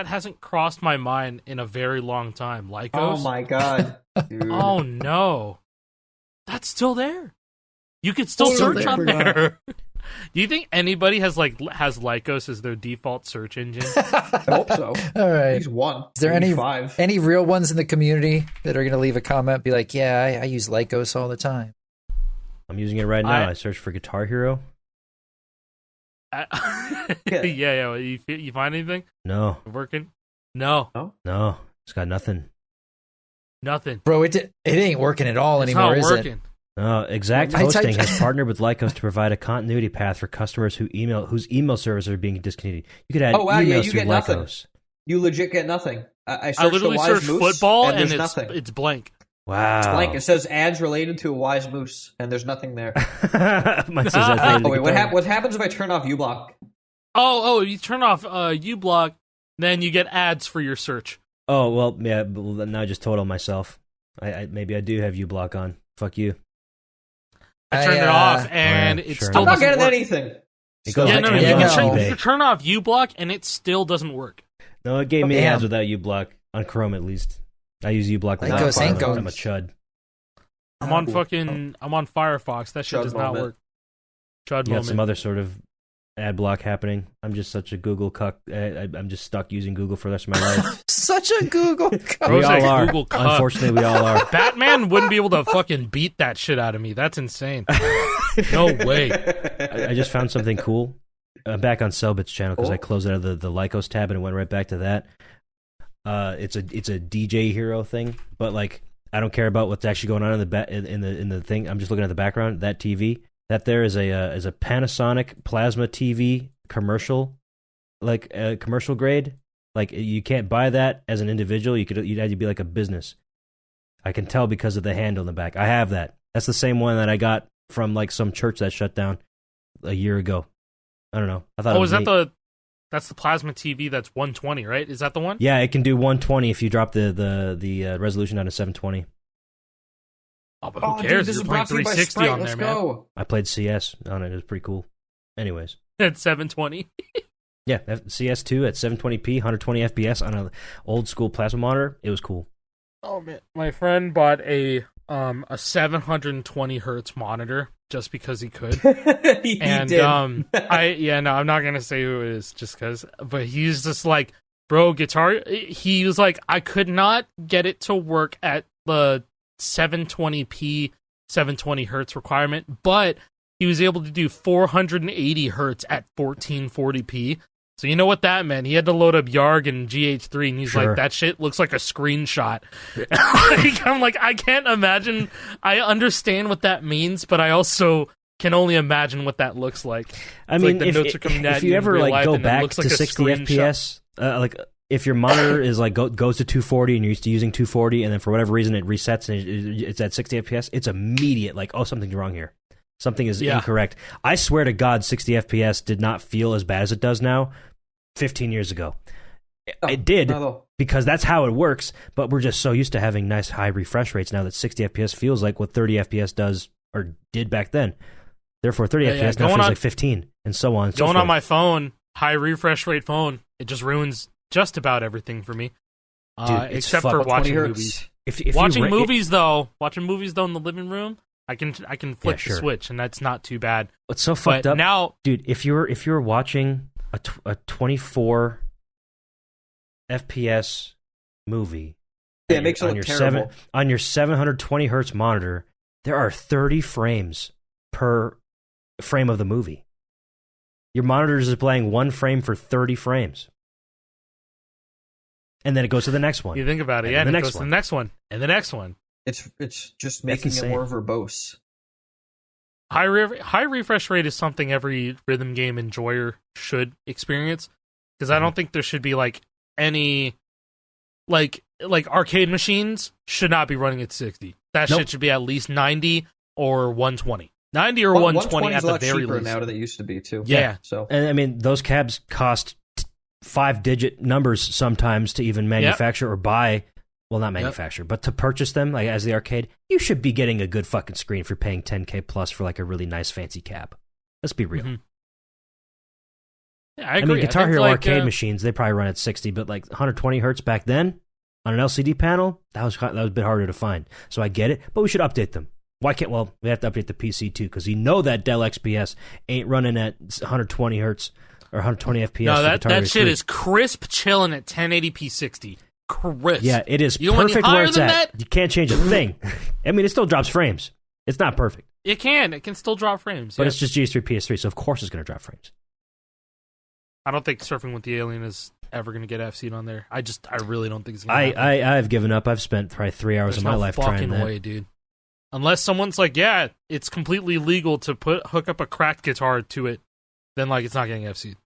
hasn't crossed my mind in a very long time. Lycos? Oh my god. Dude. Oh no. That's still there. You could still Still search there. on there. Do you think anybody has Lycos as their default search engine? I hope so. All right. He's one. Is there maybe any five? any real ones in the community that are going to leave a comment? Be like, yeah, I use Lycos all the time. I'm using it right now. I searched for Guitar Hero. Yeah. You find anything No, working? No, it's got nothing. nothing. Bro, it ain't working at all It's anymore, not is working. it? No, Exact I typed- Hosting has partnered with Lycos to provide a continuity path for customers whose email services are being discontinued. You could add Oh, wow, yeah, emails you through get nothing. Lycos. You legit get nothing. I searched I literally a wise searched moose, football and there's it's nothing. it's blank. Wow. It's blank. It says ads related to a wise moose, and there's nothing there. Mine says that's related to Oh wait, guitar. what happens if I turn off uBlock? Oh, you turn off uBlock, then you get ads for your search. Oh well, yeah. But now I just told on myself. Maybe I do have uBlock on. Fuck you. I turned it off, and yeah, it sure. still I'm not doesn't getting work. anything. It goes Yeah, like no, Yeah, you Amazon no. can eBay. turn off uBlock, and it still doesn't work. No, it gave me Damn. ads without uBlock on Chrome at least. I use uBlock Like without goes ain't Firefox. goes. I'm a chud. I'm on Firefox. That shit Chud does moment. not work. Chud You got some moment. other sort of ad block happening. I'm just such a Google cuck. I'm just stuck using Google for the rest of my life. Such a Google. We Rose, all are. Google cuck. Unfortunately, we all are. Batman wouldn't be able to fucking beat that shit out of me. That's insane. No way. I just found something cool. I'm back on Selbit's channel because I closed out of the Lycos tab and it went right back to that. It's a DJ Hero thing, but like I don't care about what's actually going on in the thing. I'm just looking at the background. That TV that there is a Panasonic plasma TV commercial, like commercial grade. Like you can't buy that as an individual. You'd have to be like a business. I can tell because of the handle in the back. I have that. That's the same one that I got from like some church that shut down a year ago. I don't know. I thought. Oh, is that that's the plasma TV? That's 120, right? Is that the one? Yeah, it can do 120 if you drop the resolution down to 720. Oh, but who cares? Dude, this You're is playing brought to you by 360 Sprite. on Let's there, man. go. I played CS on it. It was pretty cool. Anyways. At 720. Yeah, CS2 at 720p, 120 FPS on an old school plasma monitor. It was cool. Oh man, my friend bought a 720 hertz monitor just because he could. He And did. I'm not gonna say who it is just because, but he's just like, bro, guitar. He was like, I could not get it to work at the 720p, 720 hertz requirement, but he was able to do 480 hertz at 1440p. So you know what that meant? He had to load up Yarg and GH3, and he's Sure. like, that shit looks like a screenshot. I'm like, I can't imagine. I understand what that means, but I also can only imagine what that looks like. I It's mean, like the notes are coming at if you in ever real like life, go and it back looks to like a 60 screenshot. FPS, like if your monitor is like goes to 240 and you're used to using 240, and then for whatever reason it resets and it's at 60 FPS, it's immediate. Like, oh, something's wrong here. Something is incorrect. I swear to God, 60 FPS did not feel as bad as it does now 15 years ago. It did, because that's how it works, but we're just so used to having nice high refresh rates now that 60 FPS feels like what 30 FPS does or did back then. Therefore, 30 FPS now feels like 15, and so on and so forth. Going on my phone, high refresh rate phone, it just ruins just about everything for me. Dude, except for watching movies. If watching movies though in the living room, I can flip sure. the switch, and that's not too bad. What's so fucked up now, dude? If you're watching a 24 FPS movie, it makes it look terrible. On your 720 hertz monitor, there are 30 frames per frame of the movie. Your monitor is displaying one frame for 30 frames. And then it goes to the next one. You think about it, and it goes to the next one, and the next one. It's just making it more verbose. High refresh rate is something every rhythm game enjoyer should experience, because I don't think there should be like any like arcade machines should not be running at 60. That shit should be at least 90 or 120. 90 or 120 at the very least. Now than it used to be too. Yeah. So, and I mean, those cabs cost 5-digit numbers sometimes to even manufacture or buy. Well, not manufacture, but to purchase them, like as the arcade, you should be getting a good fucking screen for paying $10K plus for like a really nice fancy cab. Let's be real. Mm-hmm. Yeah, I agree. I mean, Guitar Hero arcade machines, they probably run at 60, but like 120 hertz back then on an LCD panel, that was a bit harder to find. So I get it, but we should update them. Why can't? Well, we have to update the PC too, because you know that Dell XPS ain't running at 120 hertz or 120 FPS. No, that shit is crisp chilling at 1080p 60. Crisp. Yeah, it is perfect where it's at. You can't change a thing. I mean, it still drops frames. It's not perfect. It can still drop frames. But it's just GH3, PS3, so of course it's going to drop frames. I don't think Surfing with the Alien is ever going to get FC'd on there. I really don't think it's going to happen. I've given up. I've spent probably 3 hours of my life trying that. There's no fucking way, dude. Unless someone's like, yeah, it's completely legal to hook up a cracked guitar to it, then like it's not getting FC'd.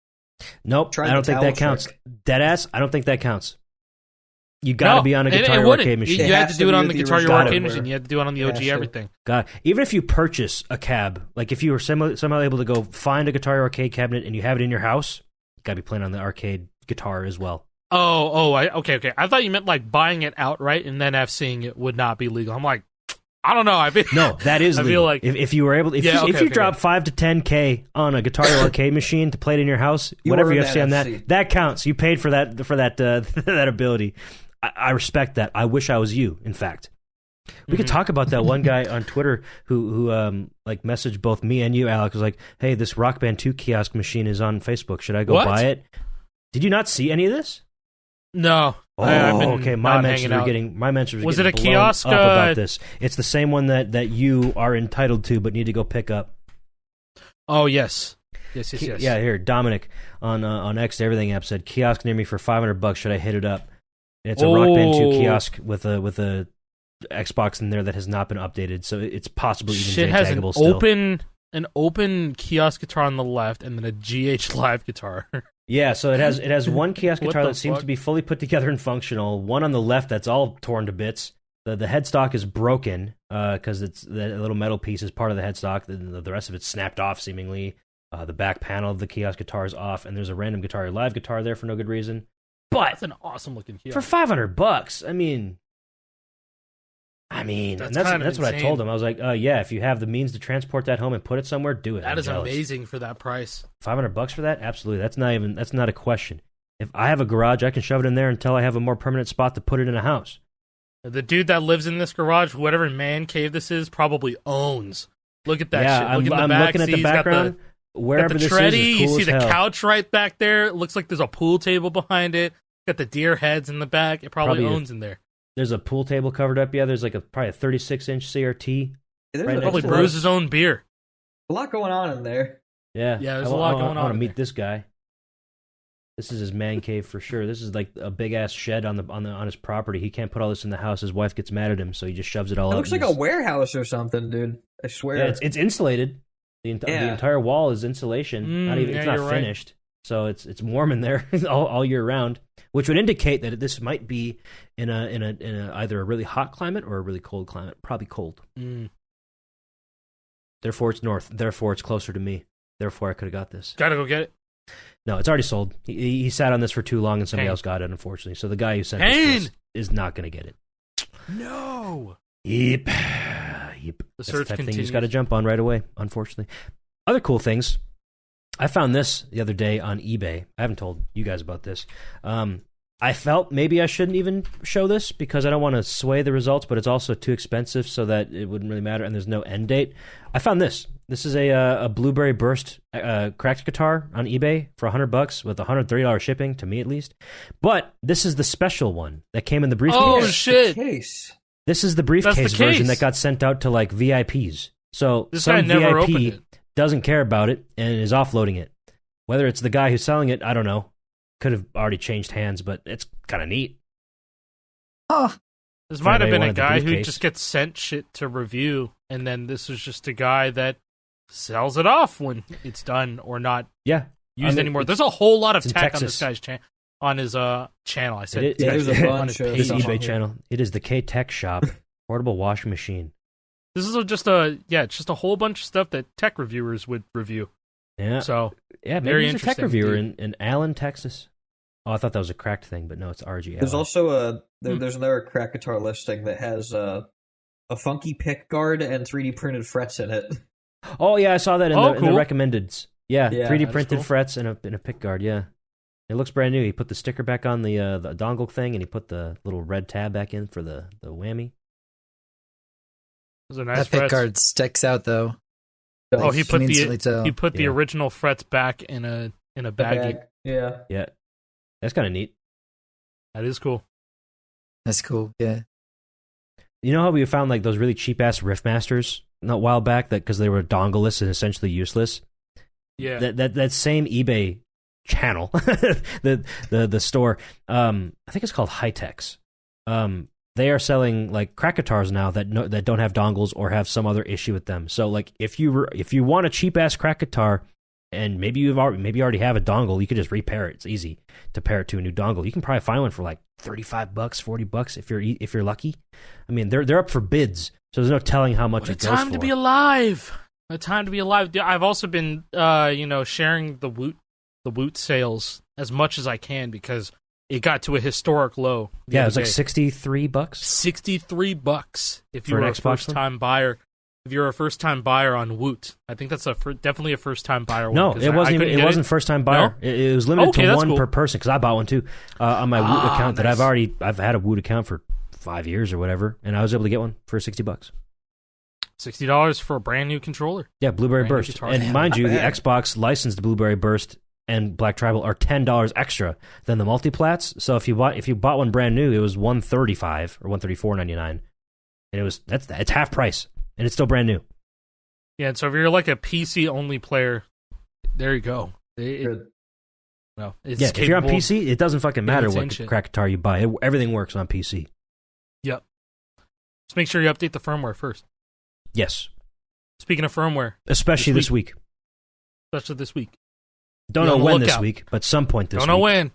Nope, I don't think that counts. Deadass, I don't think that counts. You got to be on a Guitar Hero arcade machine. You had to do it on the Guitar Hero arcade machine. You had to do it on the OG everything. God, even if you purchase a cab, like if you were somehow able to go find a Guitar Hero arcade cabinet and you have it in your house, you got to be playing on the arcade guitar as well. Okay. I thought you meant like buying it outright and then FCing it would not be legal. I'm like, I don't know. No, that is legal. I feel like if you were able, if you drop 5 to 10K on a Guitar Hero arcade machine to play it in your house, whatever you FC on that counts. You paid for that that ability. I respect that. I wish I was you. In fact, we could talk about that one guy on Twitter who like messaged both me and you, Alex. Was like, "Hey, this Rock Band 2 kiosk machine is on Facebook. Should I go buy it?" Did you not see any of this? No. Okay. My mentions were getting Was it a kiosk up about this? It's the same one that you are entitled to, but need to go pick up. Oh yes. Yes. Yeah, here, Dominic on X Everything app said kiosk near me for $500. Should I hit it up? And it's a Rock Band 2 kiosk with a Xbox in there that has not been updated, so it's possibly even shit has an still. an open kiosk guitar on the left and then a GH Live guitar. Yeah, so it has one kiosk guitar that seems fuck? to be fully put together and functional. One on the left that's all torn to bits. The headstock is broken because it's the little metal piece is part of the headstock. The rest of it's snapped off seemingly. The back panel of the kiosk guitar is off, and there's a random live guitar there for no good reason. But That's an awesome looking kiosk. for $500, I mean, that's what I told him. I was like, yeah, if you have the means to transport that home and put it somewhere, do it. That I'm is jealous. amazing for that price. $500 for that? Absolutely. That's not a question. If I have a garage, I can shove it in there until I have a more permanent spot to put it in a house. The dude that lives in this garage, whatever man cave this is, probably owns. Look at that shit. Look I'm looking at the background. Wherever got the this treadie, is cool you see as the hell. couch right back there. It looks like there's a pool table behind it. Got the deer heads in the back. It probably owns in there. There's a pool table covered up. Yeah, there's like probably a 36-inch CRT. There's Probably brews his own beer. a lot going on in there. Yeah, there's a lot going on I want to in meet there. this guy. This is his man cave for sure. This is like a big ass shed on his property. He can't put all this in the house. His wife gets mad at him, so he just shoves it all It out. looks like a warehouse or something, dude. I swear. Yeah, it's insulated. The entire wall is insulation. It's not finished, so it's warm in there all year round, which would indicate that this might be in a either a really hot climate or a really cold climate. Probably cold. Therefore, it's north. Therefore, it's closer to me. Therefore, I could have got this. Gotta go get it. No, it's already sold. He sat on this for too long, and somebody else got it, unfortunately. So the guy who sent this is not going to get it. No. Yep. The That's search the type of thing you continues. just got to jump on right away, unfortunately. Other cool things. I found this the other day on eBay. I haven't told you guys about this. I felt maybe I shouldn't even show this because I don't want to sway the results, but it's also too expensive so that it wouldn't really matter, and there's no end date. I found this. This is a Blueberry Burst cracked guitar on eBay for $100 with $130 shipping, to me at least. But this is the special one that came in the briefcase. Oh, shit. Case. This is the briefcase version that got sent out to like VIPs. So This some guy never opened VIP it. doesn't care about it and is offloading it. Whether it's the guy who's selling it, I don't know. Could have already changed hands, but it's kind of neat. Oh, This might have anybody been a wanted the guy who briefcase. just gets sent shit to review, and then this was just a guy that sells it off when it's done or not Yeah. used anymore. There's a whole lot of it's in tech on Texas. this guy's on his channel. I said It is- Yeah, there's a on bunch his of page. This stuff eBay on here. channel. It is the K-Tech Shop portable washing machine. This is just a whole bunch of stuff that tech reviewers would review. Yeah. So Yeah, very maybe he's a tech interesting, reviewer dude. in Allen, Texas. Oh, I thought that was a cracked thing, but no, it's RG. There's Allen. also there's another crack guitar listing that has a funky pick guard and 3D printed frets in it. Oh yeah, I saw that in the cool. recommendeds. Yeah, Yeah, 3D that's printed cool. frets and a pick guard. Yeah, it looks brand new. He put the sticker back on the dongle thing, and he put the little red tab back in for the whammy. those are nice that pick frets. guard sticks out though. Oh, he You put can the instantly tell. he put the Yeah. original frets back in a baggie. Bag. Yeah. Yeah, that's kind of neat. That is cool. That's cool. Yeah. You know how we found like those really cheap ass Riffmasters a while back that because they were dongleless and essentially useless. Yeah. That same eBay channel, the store, I think it's called Hightex. They are selling like crack guitars now that don't have dongles or have some other issue with them. So like if you want a cheap ass crack guitar and maybe you already have a dongle, you could just repair it. It's easy to pair it to a new dongle. You can probably find one for like $35, $40 if you're lucky. I mean they're up for bids, so there's no telling how much What a it goes time for. to be alive! A time to be alive. I've also been, sharing the Woot sales as much as I can because it got to a historic low. Yeah, it was like $63 $63. $63 if For you an were a Xbox first-time buyer. If you're a first-time buyer on Woot, I think that's definitely a first-time buyer. No, one, 'cause it wasn't. couldn't It get wasn't first time buyer. No? It was limited Okay, to that's one cool. per person because I bought one too on my Woot account that nice. I've had a Woot account for 5 years or whatever, and I was able to get one for $60. $60 for a brand new controller. Yeah, Blueberry Brand new Burst, guitar. and Yeah, mind not you, the bad. Xbox licensed Blueberry Burst and Black Tribal are $10 extra than the multiplats. So if you bought one brand new, it was $135 or $134.99, and it's half price, and it's still brand new. Yeah, and so if you're like a PC only player, there you go. Good. It's Yeah, if you're on capable- PC, it doesn't fucking matter what imitation. crack guitar you buy. Everything works on PC. Yep. Just make sure you update the firmware first. Yes. Speaking of firmware, especially this week. Especially this week. Don't know when this week, but some point this week. Don't know when.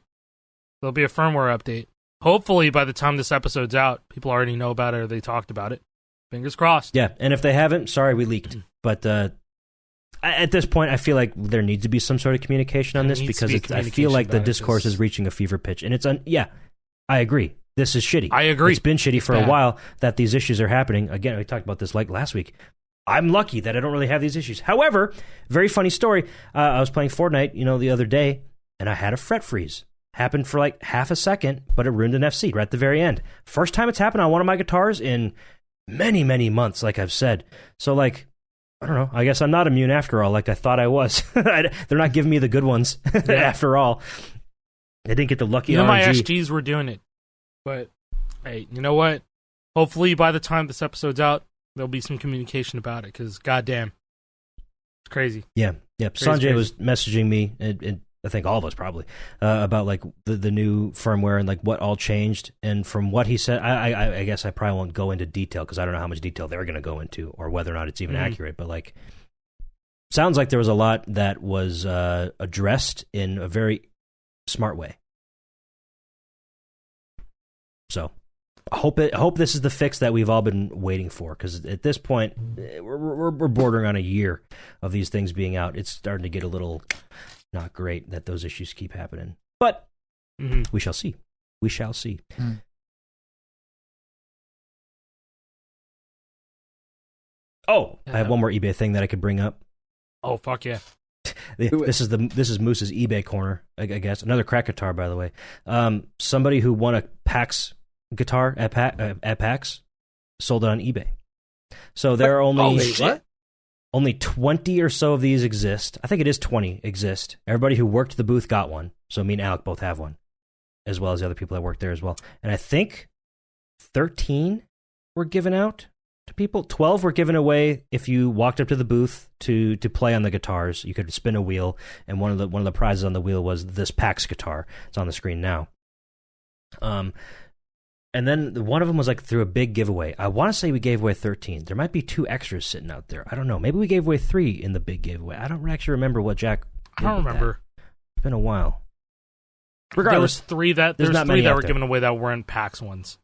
There'll be a firmware update. Hopefully, by the time this episode's out, people already know about it or they talked about it. Fingers crossed. Yeah, and if they haven't, sorry, we leaked. But at this point, I feel like there needs to be some sort of communication on this because I feel like the discourse is reaching a fever pitch. And it's I agree. This is shitty. I agree. It's been shitty for a while that these issues are happening. Again, we talked about this like last week. I'm lucky that I don't really have these issues. However, very funny story. I was playing Fortnite, the other day, and I had a fret freeze. Happened for like half a second, but it ruined an FC right at the very end. First time it's happened on one of my guitars in many, many months, like I've said. So, like, I don't know. I guess I'm not immune after all, like I thought I was. They're not giving me the good ones after all. I didn't get the lucky RNG. My SGs were doing it. But, hey, you know what? Hopefully by the time this episode's out, there'll be some communication about it, because goddamn, it's crazy. Yeah. Sanjay was messaging me, and I think all of us probably, about like the new firmware and like what all changed. And from what he said, I guess I probably won't go into detail because I don't know how much detail they're going to go into or whether or not it's even accurate. But like, sounds like there was a lot that was addressed in a very smart way. So I hope this is the fix that we've all been waiting for, because at this point we're bordering on a year of these things being out. It's starting to get a little not great that those issues keep happening, but we shall see. We shall see. Oh, I have one more eBay thing that I could bring up. Oh, fuck yeah. This is Moose's eBay corner, I guess. Another crack guitar, by the way. Somebody who won a PAX guitar at PAX sold it on eBay. So there are only 20 or so of these exist. I think it is 20 exist. Everybody who worked the booth got one. So me and Alec both have one, as well as the other people that worked there as well. And I think 13 were given out to people. 12 were given away if you walked up to the booth to play on the guitars. You could spin a wheel, and one of the prizes on the wheel was this PAX guitar. It's on the screen now. And then one of them was like through a big giveaway. I want to say we gave away 13. There might be 2 extras sitting out there. I don't know. Maybe we gave away 3 in the big giveaway. I don't actually remember what Jack did. I don't remember. It's been a while. Regardless, there was 3 that were given away that weren't PAX ones.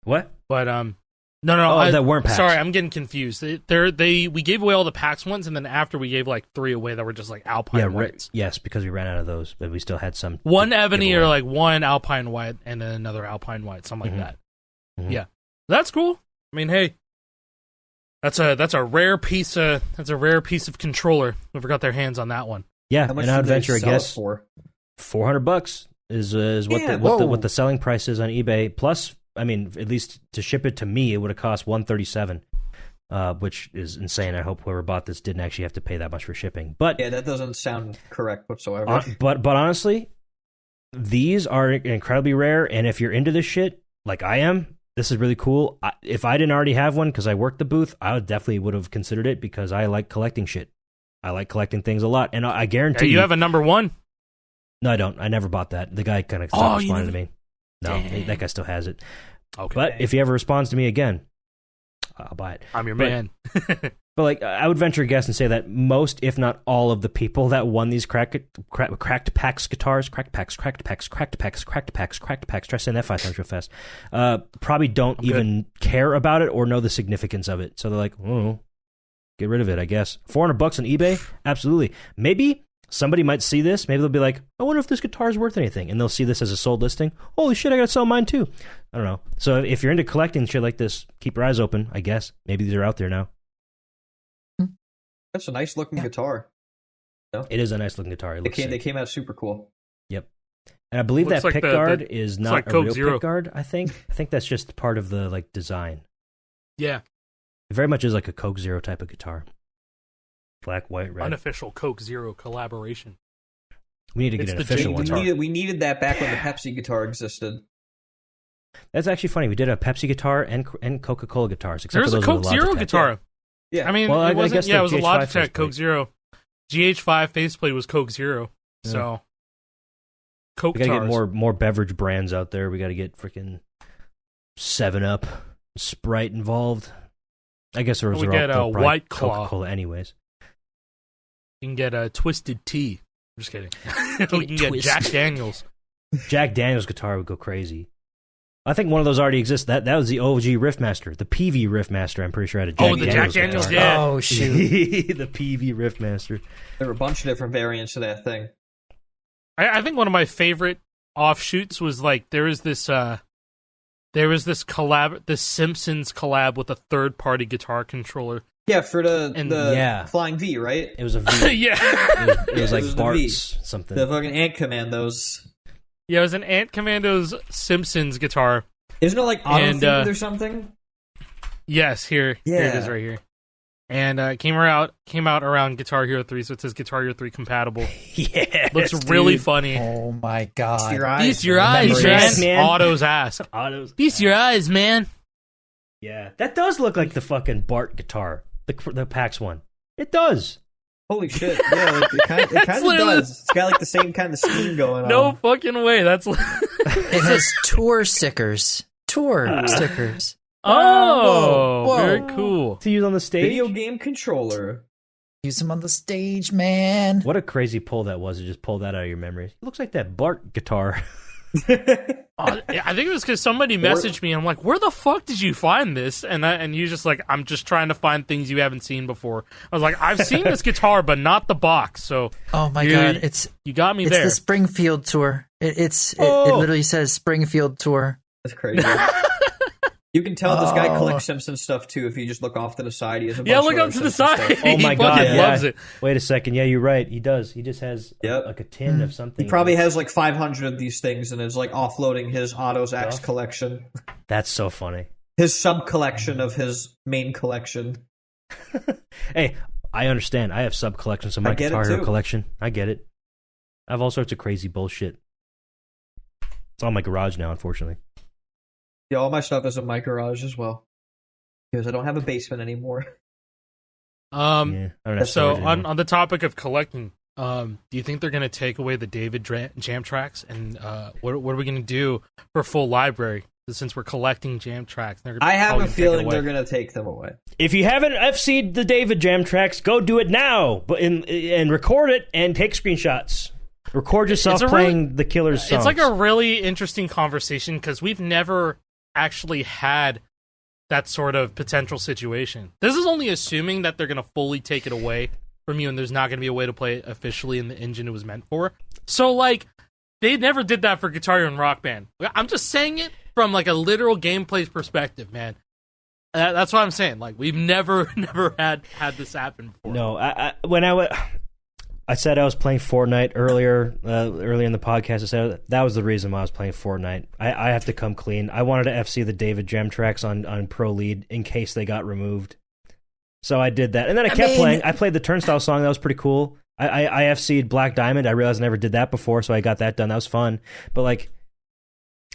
What? But no, that weren't PAX. Sorry, I'm getting confused. We gave away all the PAX ones, and then after we gave like 3 away that were just like Alpine whites. Yes, because we ran out of those, but we still had some. One ebony or like one Alpine white, and then another Alpine white, something like that. Mm-hmm. Yeah, that's cool. I mean, hey, that's a rare piece of controller. Whoever got their hands on that one. Yeah, and I would venture a guess for $400 is what the selling price is on eBay. Plus, I mean, at least to ship it to me, it would have cost $137, which is insane. I hope whoever bought this didn't actually have to pay that much for shipping. But yeah, that doesn't sound correct whatsoever. But honestly, these are incredibly rare, and if you're into this shit, like I am, this is really cool. If I didn't already have one because I worked the booth, I definitely would have considered it because I like collecting shit. I like collecting things a lot, and I guarantee you have a number 1. No, I don't. I never bought that. The guy kind of stopped responding to me. No, that guy still has it. Okay. But if he ever responds to me again, I'll buy it. I'm your man. But like, I would venture a guess and say that most, if not all, of the people that won these cracked PAX guitars, try saying that 5 times real fast, probably don't even care about it or know the significance of it. So they're like, oh, get rid of it, I guess. $400 on eBay? Absolutely. Maybe somebody might see this. Maybe they'll be like, I wonder if this guitar is worth anything. And they'll see this as a sold listing. Holy shit, I got to sell mine too. I don't know. So if you're into collecting shit like this, keep your eyes open, I guess. Maybe these are out there now. That's a nice looking guitar. No? It is a nice looking guitar. They came out super cool. Yep. And I believe that like pick guard is not like a real Zero. pick guard, I think. I think that's just part of the like design. Yeah. It very much is like a Coke Zero type of guitar. Black, white, red. Unofficial Coke Zero collaboration. We need to get an official one. We needed that back when the Pepsi guitar existed. That's actually funny. We did a Pepsi guitar and Coca-Cola guitars. There's a Coke Zero guitar. Yeah. I mean, it wasn't. Yeah, it was a Logitech Coke Zero. GH5 faceplate was Coke Zero. Yeah. So, Coke. We gotta get more beverage brands out there. We gotta get freaking 7-Up, Sprite involved. I guess those we are get all a White Claw. Coca-Cola anyways. You can get a Twisted Tea. I'm just kidding. We can get Jack Daniels. Jack Daniels guitar would go crazy. I think one of those already exists. That was the OG Riffmaster. The PV Riffmaster, I'm pretty sure, had a Jack Daniels. Jack Daniels, guitar. yeah. Oh, shoot. The PV Riffmaster. There were a bunch of different variants of that thing. I think one of my favorite offshoots was like there was this collab, this Simpsons collab with a third-party guitar controller. Yeah, for the Flying V, right? It was a V. Yeah. It was like Bart's V. something. The fucking Ant Commandos. Yeah, it was an Ant Commandos Simpsons guitar. Isn't it like auto-themed or something? Yes, here it is right here. And came out around Guitar Hero 3, so it says Guitar Hero 3 compatible. Yeah, looks really funny. Oh my god! Feast your eyes, man. Otto's ass. Feast your eyes, man. Yeah, that does look like the fucking Bart guitar, the PAX one. It does. Holy shit! Yeah, like, it kind of does. It's got like the same kind of scheme going on. No fucking way. That's. It has tour stickers. Stickers. Oh, whoa. Very cool. To use on the stage? Video game controller. Use them on the stage, man. What a crazy pull that was to just pull that out of your memory. It looks like that Bart guitar. I think it was because somebody messaged me. And I'm like, where the fuck did you find this? And you just like, I'm just trying to find things you haven't seen before. I was like, I've seen this guitar, but not the box. So oh my god, you got me it's there. It's the Springfield tour. It literally says Springfield tour. That's crazy. You can tell this guy collects Simpsons stuff too if you just look off to the side. He has a bunch look of up to the side. Stuff. Oh my god, he loves it. Wait a second. Yeah, you're right. He does. He just has like a tin of something. He probably has like 500 of these things and is like offloading his Otto's Axe collection. That's so funny. His sub collection of his main collection. Hey, I understand. I have sub collections of my Guitar Hero collection. I get it. I have all sorts of crazy bullshit. It's all in my garage now, unfortunately. Yeah, all my stuff is in my garage as well. Because I don't have a basement anymore. So on the topic of collecting, do you think they're going to take away the David jam tracks? And what are we going to do for full library? Since we're collecting jam tracks, I have a feeling they're going to take them away. If you haven't FC'd the David jam tracks, go do it now. But and record it and take screenshots. Record yourself playing the Killers songs. It's like a really interesting conversation because we've never actually had that sort of potential situation. This is only assuming that they're going to fully take it away from you and there's not going to be a way to play it officially in the engine it was meant for. So, like, they never did that for Guitar Hero and Rock Band. I'm just saying it from, like, a literal gameplay perspective, man. That's what I'm saying. Like, we've never had this happen before. No, I said I was playing Fortnite earlier in the podcast. I said that was the reason why I was playing Fortnite. I have to come clean. I wanted to FC the David Gem tracks on Pro Lead in case they got removed. So I did that. And then I kept playing. I played the Turnstile song. That was pretty cool. I FC'd Black Diamond. I realized I never did that before, so I got that done. That was fun. But, like,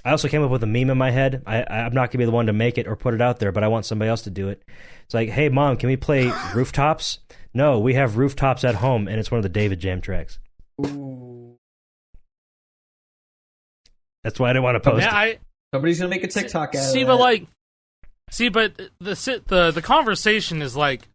I also came up with a meme in my head. I'm not going to be the one to make it or put it out there, but I want somebody else to do it. It's like, hey, Mom, can we play Rooftops? No, we have Rooftops at home, and it's one of the David Jam tracks. Ooh. That's why I didn't want to post it. Somebody's going to make a TikTok out of it. But the conversation is like,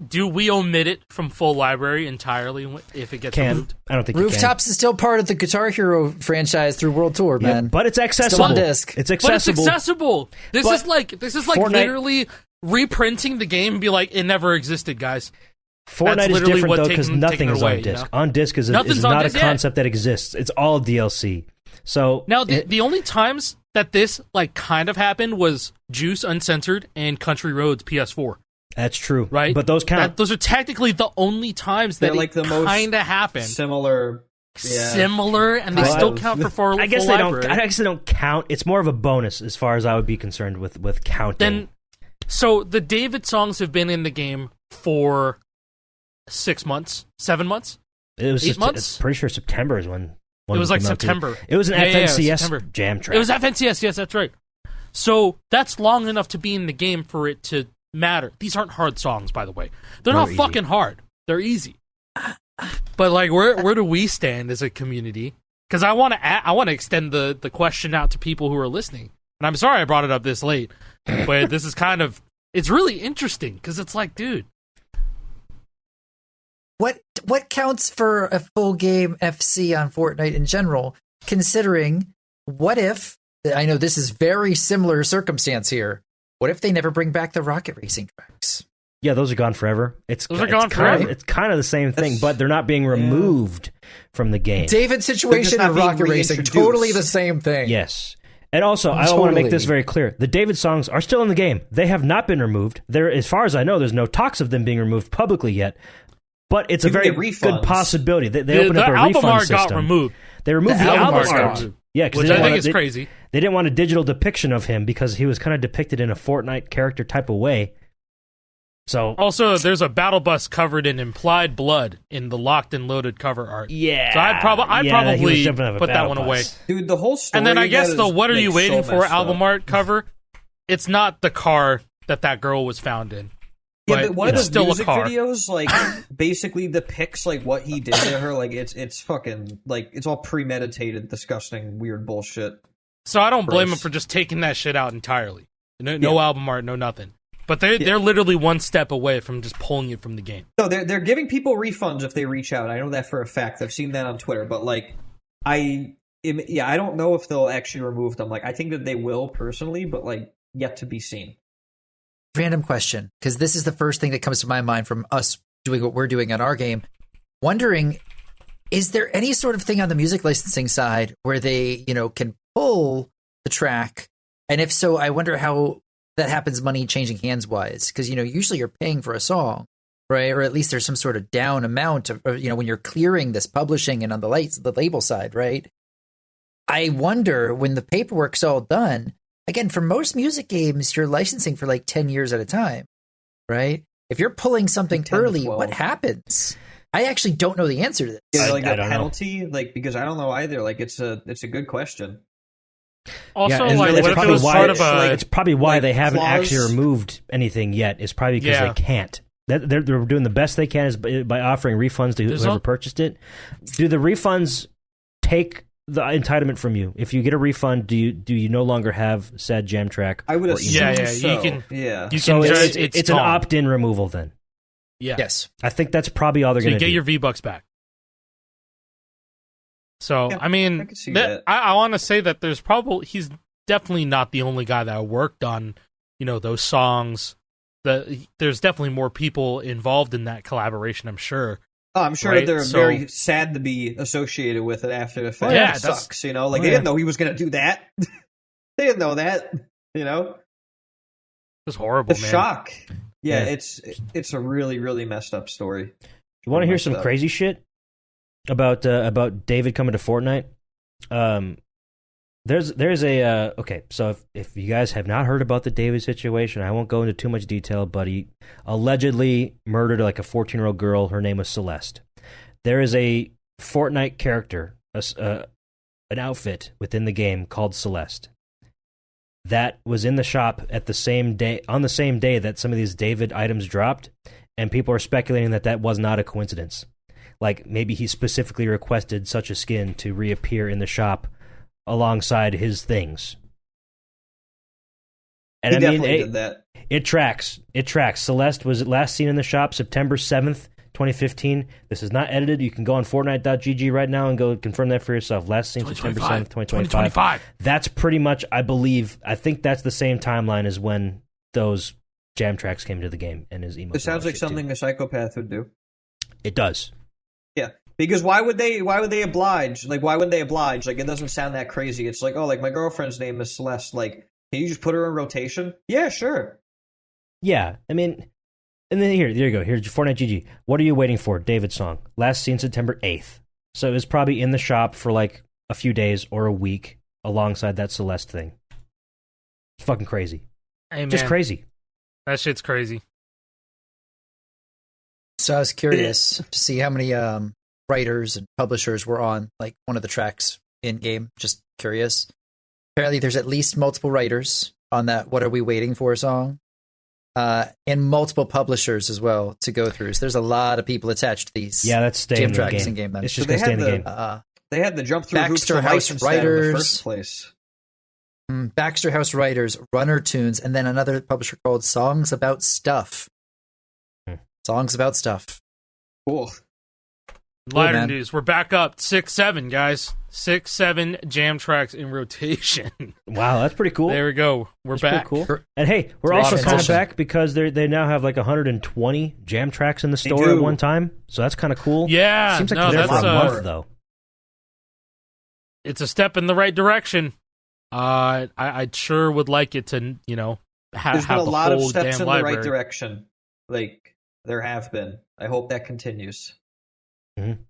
do we omit it from full library entirely if it gets removed? I don't think Rooftops is still part of the Guitar Hero franchise through World Tour, man. But it's accessible. Still on disc. It's accessible. But it's accessible. This is like Fortnite, literally reprinting the game and be like, it never existed, guys. Fortnite is different, though, because nothing is on disc. You know? On disc is not a concept that exists. It's all DLC. So now, the only times that this like kind of happened was Juice Uncensored and Country Roads PS4. That's true, right? But those count. Those are technically the only times that it kind of happened. Similar, and they still count for full library. I guess they don't count. It's more of a bonus as far as I would be concerned with counting. So the David songs have been in the game for 6 months, 7 months. It was 8 months. Pretty sure September is when. It was like September. It was an FNCS jam track. It was FNCS. Yes, that's right. So that's long enough to be in the game for it to matter. These aren't hard songs, by the way. They're not fucking hard. They're easy. But like, where do we stand as a community? Because I want to extend the question out to people who are listening. And I'm sorry I brought it up this late, but this is kind of it's really interesting because it's like, dude, what counts for a full game FC on Fortnite in general? Considering, what if, I know this is very similar circumstance here, what if they never bring back the rocket racing tracks? Yeah, those are gone forever. Those are gone forever. It's kind of the same thing, but they're not being removed from the game. David's situation and rocket racing, totally the same thing. Yes. And also, I want to make this very clear. The David songs are still in the game. They have not been removed. There, as far as I know, there's no talks of them being removed publicly yet. But it's a very good possibility. They opened up a refund album art system. got removed. They removed the album art. Yeah, which I think is crazy. They didn't want a digital depiction of him because he was kind of depicted in a Fortnite character type of way. So also, there's a battle bus covered in implied blood in the locked and loaded cover art. Yeah, so I'd probably put that one away, dude. The whole story. And then I guess the "What Are You Waiting For" album up. art cover. It's not the car that girl was found in. Yeah, but one of those music car. videos, like, basically depicts like what he did to her. Like, it's fucking like it's all premeditated, disgusting, weird bullshit. So I don't blame him for just taking that shit out entirely. No album art, no nothing. But they're literally one step away from just pulling it from the game. No, they're giving people refunds if they reach out. I know that for a fact. I've seen that on Twitter. But like, I don't know if they'll actually remove them. Like, I think that they will personally, but like, yet to be seen. Random question, because this is the first thing that comes to my mind from us doing what we're doing on our game. Wondering, is there any sort of thing on the music licensing side where they, can pull the track? And if so, I wonder how that happens money changing hands wise, because usually you're paying for a song, right? Or at least there's some sort of down amount of, when you're clearing this publishing and on the label side, right? I wonder when the paperwork's all done. Again, for most music games, you're licensing for like 10 years at a time, right? If you're pulling something early, what happens? I actually don't know the answer to this. Is there like a penalty? Like, because I don't know either. Like, it's a good question. Also, what if it was part of a... It's probably why they haven't actually removed anything yet. Is probably because they can't. They're doing the best they can is by offering refunds to whoever purchased it. Do the refunds take the entitlement from you? If you get a refund, do you no longer have said jam track? I would assume so. You can. So it's an opt-in removal then. Yeah. Yes. I think that's probably all they're going to do. You get your V-Bucks back. So, I mean, I can see that. I want to say that he's definitely not the only guy that worked on, those songs. There's definitely more people involved in that collaboration, I'm sure. Oh, I'm sure they're very sad to be associated with it after the fact. Yeah, it sucks, they didn't know he was going to do that. They didn't know that, It was horrible, the man. Shock. Yeah, it's a really, really messed up story. You want to hear some crazy shit about David coming to Fortnite? There's a okay. So if you guys have not heard about the David situation, I won't go into too much detail. But he allegedly murdered like a 14-year-old girl. Her name was Celeste. There is a Fortnite character, an outfit within the game called Celeste, that was in the shop on the same day that some of these David items dropped, and people are speculating that was not a coincidence. Like, maybe he specifically requested such a skin to reappear in the shop alongside his things. And he definitely did that. It tracks. Celeste was last seen in the shop September 7th, 2015. This is not edited. You can go on Fortnite.gg right now and go confirm that for yourself. Last seen September 7th, 2025. That's pretty much, I think that's the same timeline as when those jam tracks came to the game and his emo. It sounds like something a psychopath would do. It does. Yeah, because why would they oblige? Like, why wouldn't they oblige? Like, it doesn't sound that crazy. It's like, oh, like, my girlfriend's name is Celeste. Like, can you just put her in rotation? Yeah, sure. Yeah, I mean, and then there you go. Here's Fortnite GG. What Are You Waiting For? David song. Last seen September 8th. So it was probably in the shop for like a few days or a week alongside that Celeste thing. It's fucking crazy. Hey, man, just crazy. That shit's crazy. So I was curious to see how many writers and publishers were on like one of the tracks in game. Just curious. Apparently, there's at least multiple writers on that "What Are We Waiting For" song, and multiple publishers as well to go through. So there's a lot of people attached to these. Yeah, that's staying in the game. It's just going to stay in the game. They had to jump through hoops Baxter to House license writers that in the first place. Baxter House Writers, Runner Tunes, and then another publisher called Songs About Stuff. Songs About Stuff. Cool. Lighter news. We're back up 6-7, guys. 6-7 jam tracks in rotation. Wow, that's pretty cool. There we go. We're back. Cool. And hey, we're also kind of back because they now have like 120 jam tracks in the store at one time. So that's kind of cool. Yeah. Seems like they're there for a month, though. It's a step in the right direction. I sure would like it to, have been a the lot of whole steps damn in library. the right direction. Like, there have been. I hope that continues. Mm-hmm.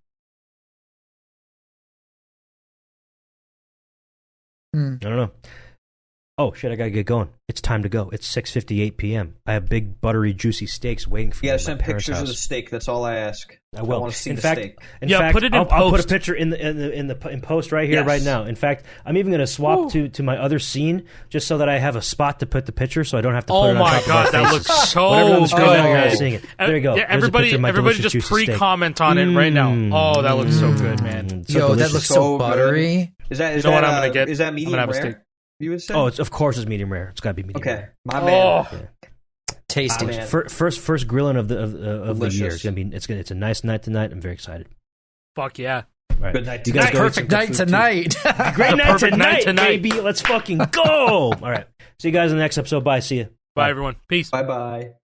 I don't know. Oh, shit, I gotta get going. It's time to go. It's 6:58 p.m. I have big, buttery, juicy steaks waiting for me. You gotta send pictures of the steak. That's all I ask. I will. I want to see in the fact, steak. In fact, put it in I'll put a post. picture in post right here, right now. In fact, I'm even going to swap to my other scene just so that I have a spot to put the picture, so I don't have to put it on top of our faces. That looks so Whatever on the screen now, you're good. not seeing it. There you go. Yeah, There's a picture of my everybody delicious, just juicy steak. pre-comment on it right now. Oh, that looks so good, man. Yo, that looks so buttery. Is that You know what I'm gonna get? Is that I'm medium gonna have a rare? steak. You would say? Oh, of course it's medium rare. It's got to be medium rare. My man. Tasty. My man. First grilling of the year. Delicious. It's a nice night tonight. I'm very excited. Fuck yeah. All right. Good night You guys tonight. go eat Perfect some night good food, tonight. too. Great night Perfect night tonight. baby. Let's fucking go. All right. See you guys in the next episode. Bye. See you. Bye everyone. Peace. Bye-bye.